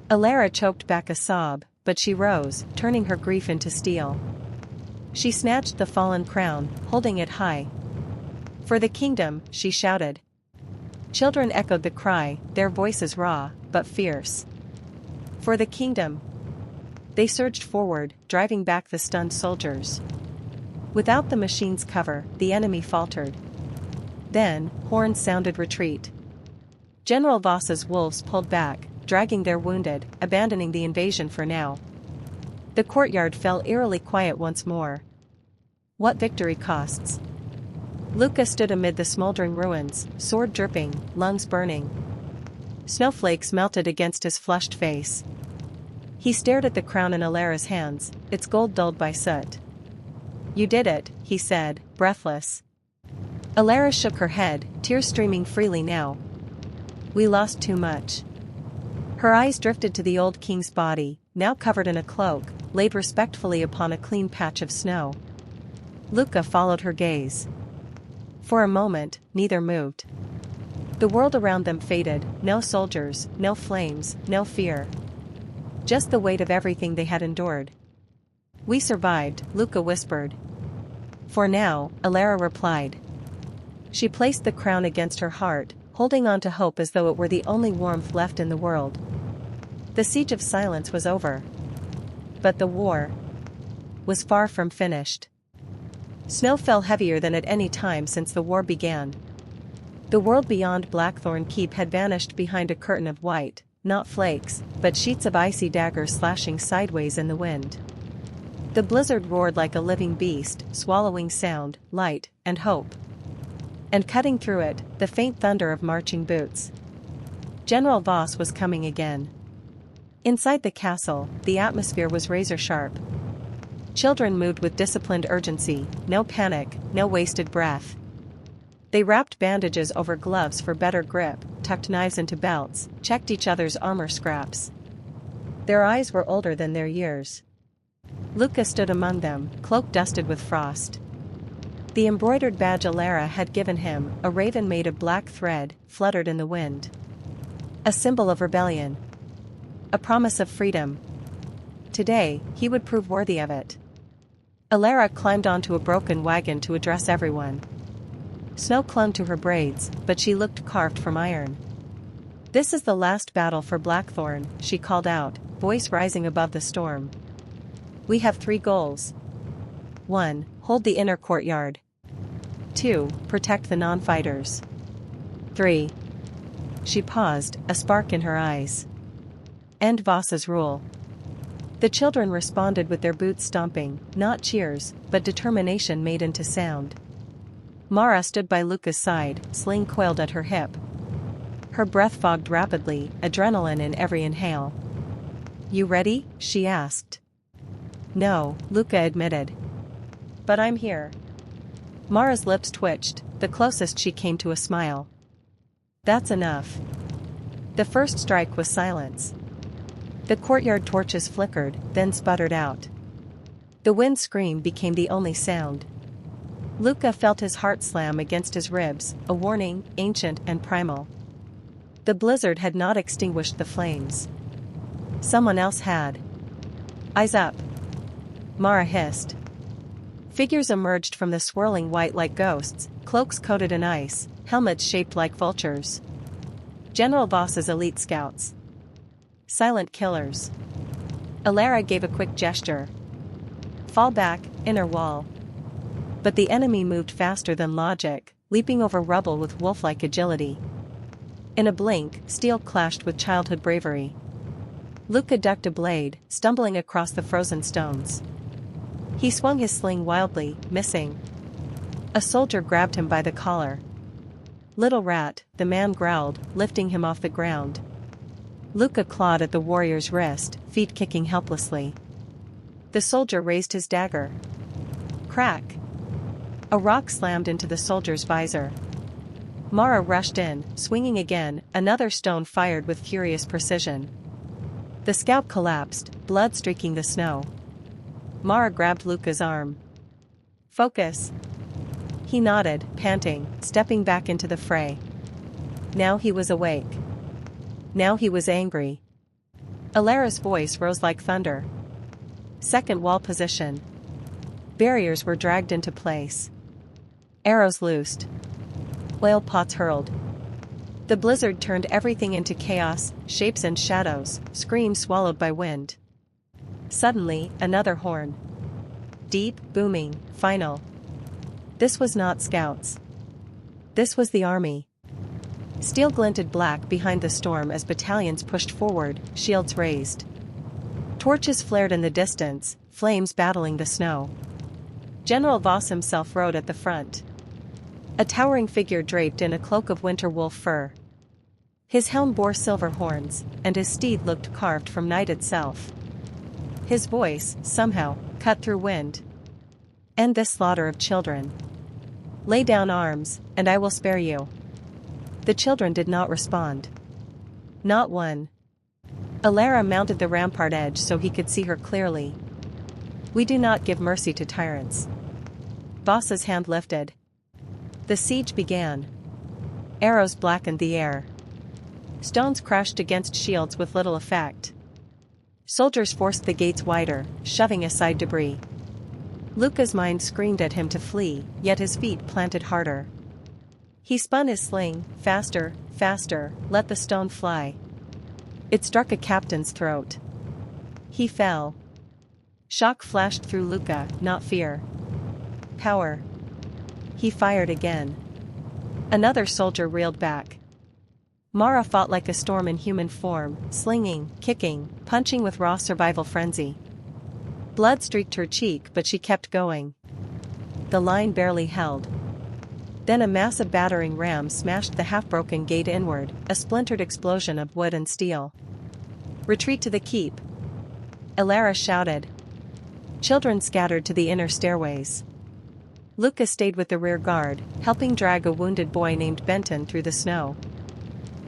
Alara choked back a sob, but she rose, turning her grief into steel. She snatched the fallen crown, holding it high. "For the kingdom," she shouted. Children echoed the cry, their voices raw, but fierce. "For the kingdom." They surged forward, driving back the stunned soldiers. Without the machine's cover, the enemy faltered. Then, horns sounded retreat. General Voss's wolves pulled back, dragging their wounded, abandoning the invasion for now. The courtyard fell eerily quiet once more. What victory costs? Luca stood amid the smoldering ruins, sword dripping, lungs burning. Snowflakes melted against his flushed face. He stared at the crown in Alara's hands, its gold dulled by soot. "You did it," he said, breathless. Alara shook her head, tears streaming freely now. "We lost too much." Her eyes drifted to the old king's body, now covered in a cloak, laid respectfully upon a clean patch of snow. Luca followed her gaze. For a moment, neither moved. The world around them faded, no soldiers, no flames, no fear. Just the weight of everything they had endured. We survived, Luca whispered. For now, Alara replied. She placed the crown against her heart, holding on to hope as though it were the only warmth left in the world. The siege of silence was over. But the war was far from finished. Snow fell heavier than at any time since the war began. The world beyond Blackthorn Keep had vanished behind a curtain of white, not flakes, but sheets of icy daggers slashing sideways in the wind. The blizzard roared like a living beast, swallowing sound, light, and hope. And cutting through it, the faint thunder of marching boots. General Voss was coming again. Inside the castle, the atmosphere was razor-sharp. Children moved with disciplined urgency, no panic, no wasted breath. They wrapped bandages over gloves for better grip, tucked knives into belts, checked each other's armor scraps. Their eyes were older than their years. Luca stood among them, cloak dusted with frost. The embroidered badge Alara had given him, a raven made of black thread, fluttered in the wind. A symbol of rebellion. A promise of freedom. Today, he would prove worthy of it. Alara climbed onto a broken wagon to address everyone. Snow clung to her braids, but she looked carved from iron. This is the last battle for Blackthorn, she called out, voice rising above the storm. We have 3 goals. 1. Hold the inner courtyard. 2. Protect the non-fighters. 3. She paused, a spark in her eyes. End Voss's rule. The children responded with their boots stomping, not cheers, but determination made into sound. Mara stood by Luca's side, sling coiled at her hip. Her breath fogged rapidly, adrenaline in every inhale. You ready? She asked. No, Luca admitted. But I'm here. Mara's lips twitched, the closest she came to a smile. That's enough. The first strike was silence. The courtyard torches flickered, then sputtered out. The wind scream became the only sound. Luca felt his heart slam against his ribs, a warning, ancient and primal. The blizzard had not extinguished the flames. Someone else had. Eyes up. Mara hissed. Figures emerged from the swirling white like ghosts, cloaks coated in ice, helmets shaped like vultures. General Voss's elite scouts. Silent killers. Alara gave a quick gesture. Fall back, inner wall. But the enemy moved faster than logic, leaping over rubble with wolf-like agility. In a blink, steel clashed with childhood bravery. Luca ducked a blade, stumbling across the frozen stones. He swung his sling wildly, missing. A soldier grabbed him by the collar. Little rat, the man growled, lifting him off the ground. Luca clawed at the warrior's wrist, feet kicking helplessly. The soldier raised his dagger. Crack! A rock slammed into the soldier's visor. Mara rushed in, swinging again, another stone fired with furious precision. The scout collapsed, blood streaking the snow. Mara grabbed Luca's arm. Focus! He nodded, panting, stepping back into the fray. Now he was awake. Now he was angry. Alara's voice rose like thunder. Second wall position. Barriers were dragged into place. Arrows loosed. Oil pots hurled. The blizzard turned everything into chaos, shapes and shadows, screams swallowed by wind. Suddenly, another horn. Deep, booming, final. This was not scouts. This was the army. Steel glinted black behind the storm as battalions pushed forward, shields raised. Torches flared in the distance, flames battling the snow. General Voss himself rode at the front. A towering figure draped in a cloak of winter wolf fur. His helm bore silver horns, and his steed looked carved from night itself. His voice, somehow, cut through wind. End this slaughter of children. Lay down arms, and I will spare you. The children did not respond. Not one. Alara mounted the rampart edge so he could see her clearly. We do not give mercy to tyrants. Voss's hand lifted. The siege began. Arrows blackened the air. Stones crashed against shields with little effect. Soldiers forced the gates wider, shoving aside debris. Luca's mind screamed at him to flee, yet his feet planted harder. He spun his sling, faster, faster, let the stone fly. It struck a captain's throat. He fell. Shock flashed through Luca, not fear. Power. He fired again. Another soldier reeled back. Mara fought like a storm in human form, slinging, kicking, punching with raw survival frenzy. Blood streaked her cheek, but she kept going. The line barely held. Then a massive battering ram smashed the half-broken gate inward, a splintered explosion of wood and steel. "Retreat to the keep!" Elara shouted. Children scattered to the inner stairways. Luca stayed with the rear guard, helping drag a wounded boy named Benton through the snow.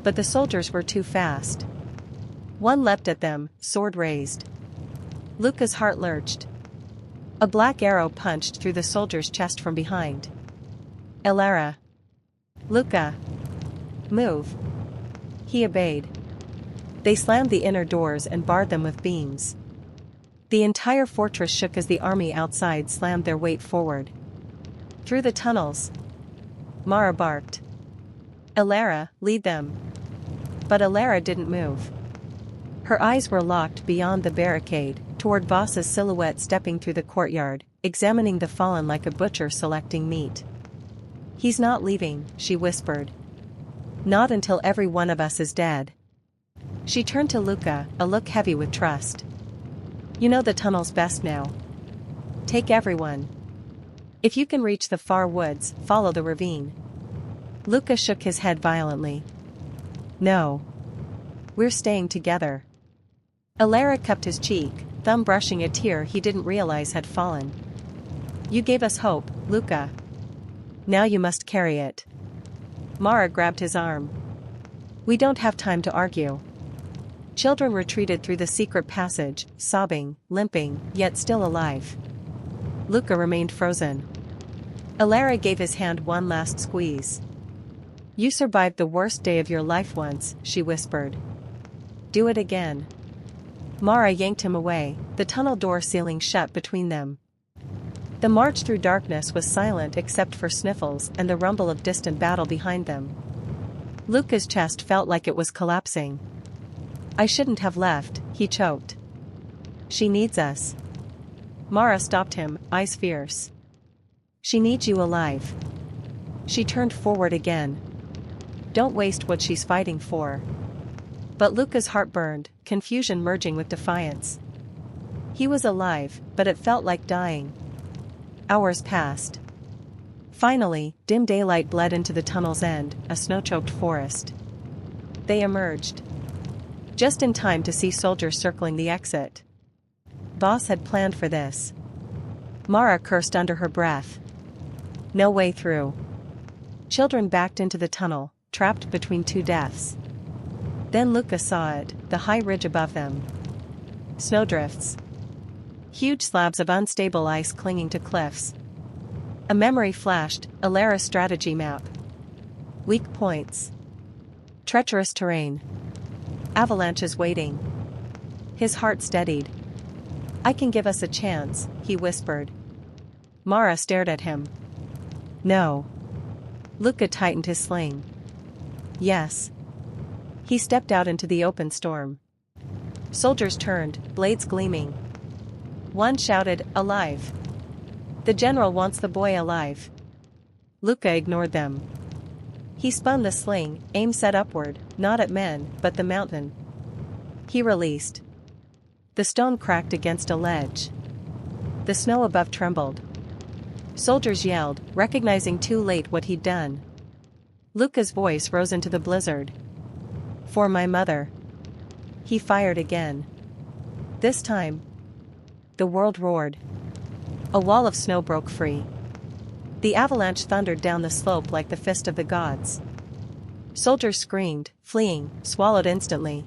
But the soldiers were too fast. One leapt at them, sword raised. Luca's heart lurched. A black arrow punched through the soldier's chest from behind. Elara. Luca. Move. He obeyed. They slammed the inner doors and barred them with beams. The entire fortress shook as the army outside slammed their weight forward. Through the tunnels. Mara barked. Elara, lead them. But Elara didn't move. Her eyes were locked beyond the barricade, toward Boss's silhouette stepping through the courtyard, examining the fallen like a butcher selecting meat. "He's not leaving," she whispered. "Not until every one of us is dead." She turned to Luca, a look heavy with trust. "You know the tunnels best now. Take everyone. If you can reach the far woods, follow the ravine." Luca shook his head violently. "No. We're staying together." Elara cupped his cheek, thumb brushing a tear he didn't realize had fallen. "You gave us hope, Luca. Now you must carry it." Mara grabbed his arm. "We don't have time to argue." Children retreated through the secret passage, sobbing, limping, yet still alive. Luca remained frozen. Elara gave his hand one last squeeze. "You survived the worst day of your life once," she whispered. "Do it again." Mara yanked him away, the tunnel door sealing shut between them. The march through darkness was silent except for sniffles and the rumble of distant battle behind them. Luca's chest felt like it was collapsing. "I shouldn't have left," he choked. "She needs us." Mara stopped him, eyes fierce. "She needs you alive." She turned forward again. "Don't waste what she's fighting for." But Luca's heart burned, confusion merging with defiance. He was alive, but it felt like dying. Hours passed. Finally, dim daylight bled into the tunnel's end, a snow-choked forest. They emerged. Just in time to see soldiers circling the exit. Boss had planned for this. Mara cursed under her breath. No way through. Children backed into the tunnel, trapped between two deaths. Then Luca saw it, the high ridge above them. Snowdrifts. Huge slabs of unstable ice clinging to cliffs. A memory flashed, Elara's strategy map. Weak points. Treacherous terrain. Avalanches waiting. His heart steadied. "I can give us a chance," he whispered. Mara stared at him. "No." Luca tightened his sling. "Yes." He stepped out into the open storm. Soldiers turned, blades gleaming. One shouted, "Alive! The general wants the boy alive." Luca ignored them. He spun the sling, aim set upward, not at men, but the mountain. He released. The stone cracked against a ledge. The snow above trembled. Soldiers yelled, recognizing too late what he'd done. Luca's voice rose into the blizzard. "For my mother." He fired again. This time, the world roared. A wall of snow broke free. The avalanche thundered down the slope like the fist of the gods. Soldiers screamed, fleeing, swallowed instantly.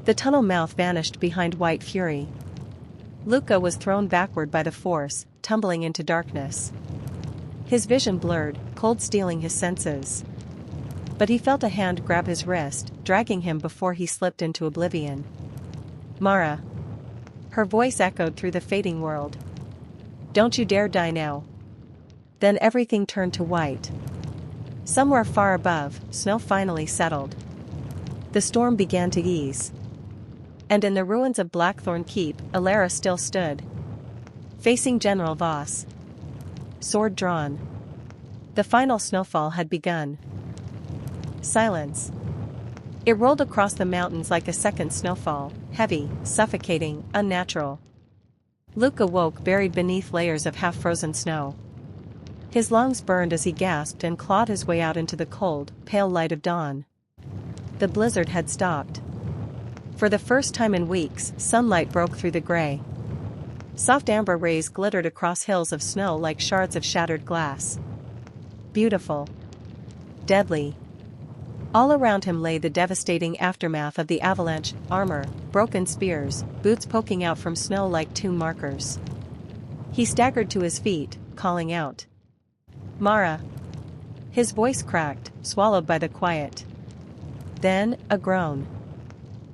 The tunnel mouth vanished behind white fury. Luca was thrown backward by the force, tumbling into darkness. His vision blurred, cold stealing his senses. But he felt a hand grab his wrist, dragging him before he slipped into oblivion. "Mara." Her voice echoed through the fading world. Don't you dare die now. Then everything turned to white. Somewhere far above, snow finally settled. The storm began to ease. And in the ruins of Blackthorn Keep, Alara still stood, facing General Voss. Sword drawn. The final snowfall had begun. Silence. It rolled across the mountains like a second snowfall, heavy, suffocating, unnatural. Luke awoke buried beneath layers of half-frozen snow. His lungs burned as he gasped and clawed his way out into the cold, pale light of dawn. The blizzard had stopped. For the first time in weeks, sunlight broke through the gray. Soft amber rays glittered across hills of snow like shards of shattered glass. Beautiful. Deadly. All around him lay the devastating aftermath of the avalanche: armor, broken spears, boots poking out from snow like tomb markers. He staggered to his feet, calling out, "Mara!" His voice cracked, swallowed by the quiet. Then, a groan.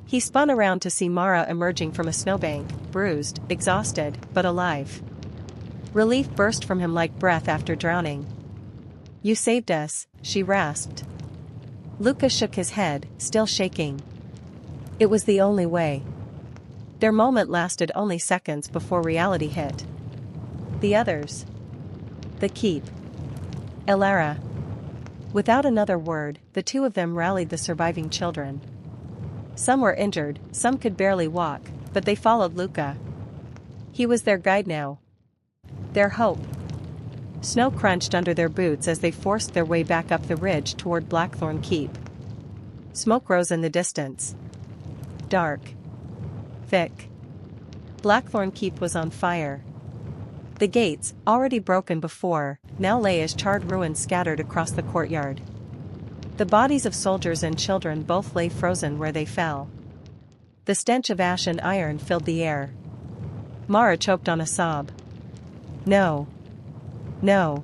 He spun around to see Mara emerging from a snowbank, bruised, exhausted, but alive. Relief burst from him like breath after drowning. "You saved us," she rasped. Luca shook his head, still shaking. It was the only way. Their moment lasted only seconds before reality hit. The others. The keep. Alara. Without another word, the two of them rallied the surviving children. Some were injured, some could barely walk, but they followed Luca. He was their guide now. Their hope. Snow crunched under their boots as they forced their way back up the ridge toward Blackthorn Keep. Smoke rose in the distance. Dark. Thick. Blackthorn Keep was on fire. The gates, already broken before, now lay as charred ruins scattered across the courtyard. The bodies of soldiers and children both lay frozen where they fell. The stench of ash and iron filled the air. Mara choked on a sob. No. No.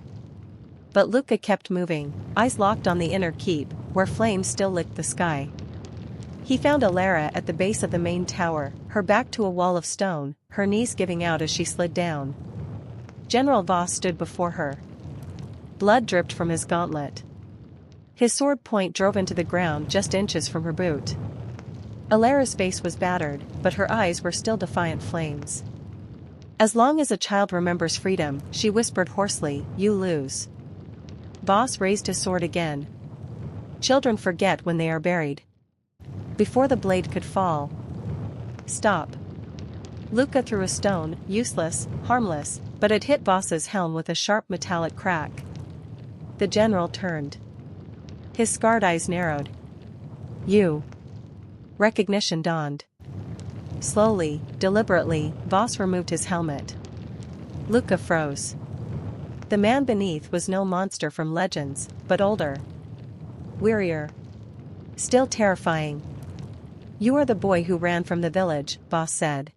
But Luca kept moving, eyes locked on the inner keep, where flames still licked the sky. He found Alara at the base of the main tower, her back to a wall of stone, her knees giving out as she slid down. General Voss stood before her. Blood dripped from his gauntlet. His sword point drove into the ground just inches from her boot. Alara's face was battered, but her eyes were still defiant flames. "As long as a child remembers freedom," she whispered hoarsely, "you lose." Voss raised his sword again. "Children forget when they are buried." Before the blade could fall. "Stop." Luca threw a stone, useless, harmless, but it hit Voss's helm with a sharp metallic crack. The general turned. His scarred eyes narrowed. "You." Recognition dawned. Slowly, deliberately, Voss removed his helmet. Luca froze. The man beneath was no monster from legends, but older. Wearier. Still terrifying. "You are the boy who ran from the village," Voss said.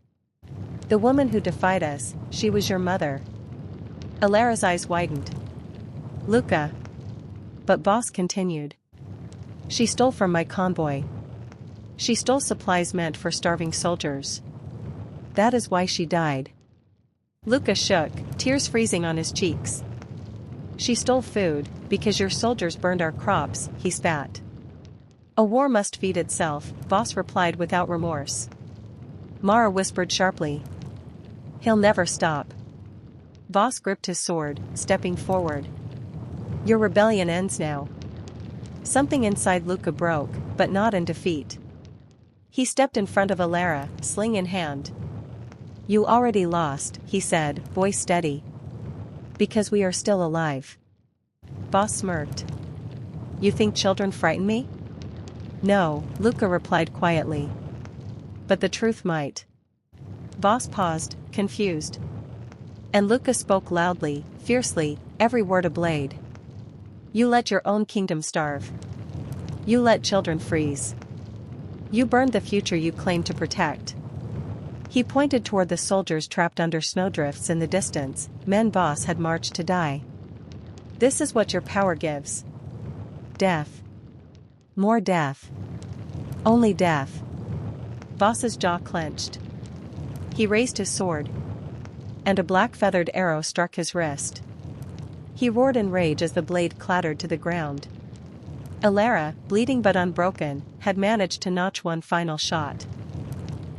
"The woman who defied us, she was your mother." Alara's eyes widened. "Luca." But Voss continued. "She stole from my convoy. She stole supplies meant for starving soldiers. That is why she died." Luca shook, tears freezing on his cheeks. "She stole food, because your soldiers burned our crops," he spat. "A war must feed itself," Voss replied without remorse. Mara whispered sharply. "He'll never stop." Voss gripped his sword, stepping forward. "Your rebellion ends now." Something inside Luca broke, but not in defeat. He stepped in front of Alara, sling in hand. "You already lost," he said, voice steady. "Because we are still alive." Voss smirked. "You think children frighten me?" "No," Luca replied quietly. "But the truth might." Voss paused, confused. And Luca spoke loudly, fiercely, every word a blade. "You let your own kingdom starve. You let children freeze. You burned the future you claimed to protect." He pointed toward the soldiers trapped under snowdrifts in the distance, men Voss had marched to die. "This is what your power gives. Death. More death. Only death." Voss's jaw clenched. He raised his sword, and a black feathered arrow struck his wrist. He roared in rage as the blade clattered to the ground. Elara, bleeding but unbroken, had managed to notch one final shot.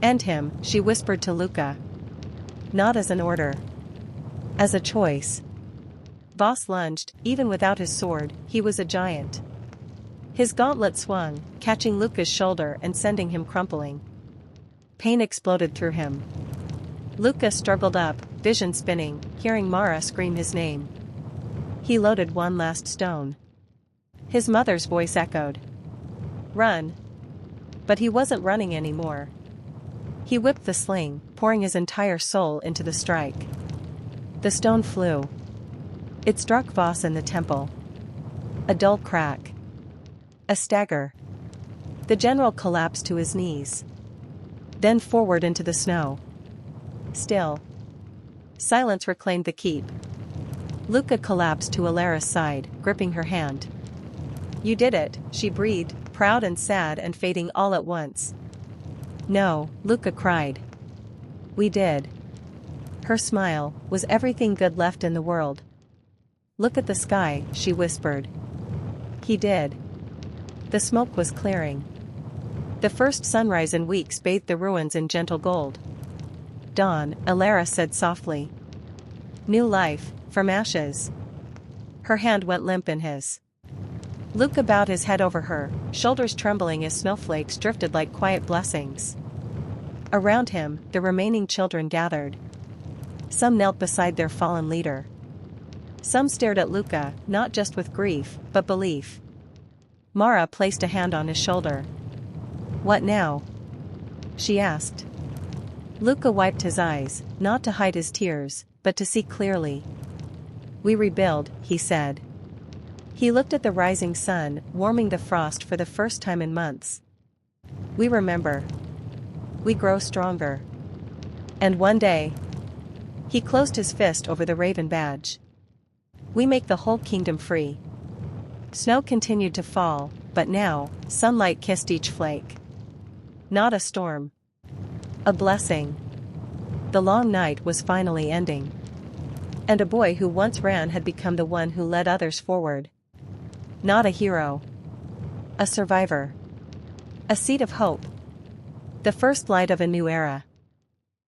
"End him," she whispered to Luca. "Not as an order. As a choice." Voss lunged. Even without his sword, he was a giant. His gauntlet swung, catching Luca's shoulder and sending him crumpling. Pain exploded through him. Luca struggled up, vision spinning, hearing Mara scream his name. He loaded one last stone. His mother's voice echoed. "Run." But he wasn't running anymore. He whipped the sling, pouring his entire soul into the strike. The stone flew. It struck Voss in the temple. A dull crack. A stagger. The general collapsed to his knees. Then forward into the snow. Still. Silence reclaimed the keep. Luca collapsed to Alara's side, gripping her hand. "You did it," she breathed, proud and sad and fading all at once. "No," Luca cried. "We did." Her smile was everything good left in the world. "Look at the sky," she whispered. He did. The smoke was clearing. The first sunrise in weeks bathed the ruins in gentle gold. "Dawn," Alara said softly. "New life, from ashes." Her hand went limp in his. Luca bowed his head over her, shoulders trembling as snowflakes drifted like quiet blessings. Around him, the remaining children gathered. Some knelt beside their fallen leader. Some stared at Luca, not just with grief, but belief. Mara placed a hand on his shoulder. "What now?" she asked. Luca wiped his eyes, not to hide his tears, but to see clearly. "We rebuild," he said. He looked at the rising sun, warming the frost for the first time in months. "We remember. We grow stronger. And one day..." He closed his fist over the raven badge. "We make the whole kingdom free." Snow continued to fall, but now, sunlight kissed each flake. Not a storm. A blessing. The long night was finally ending. And a boy who once ran had become the one who led others forward. Not a hero. A survivor. A seed of hope. The first light of a new era.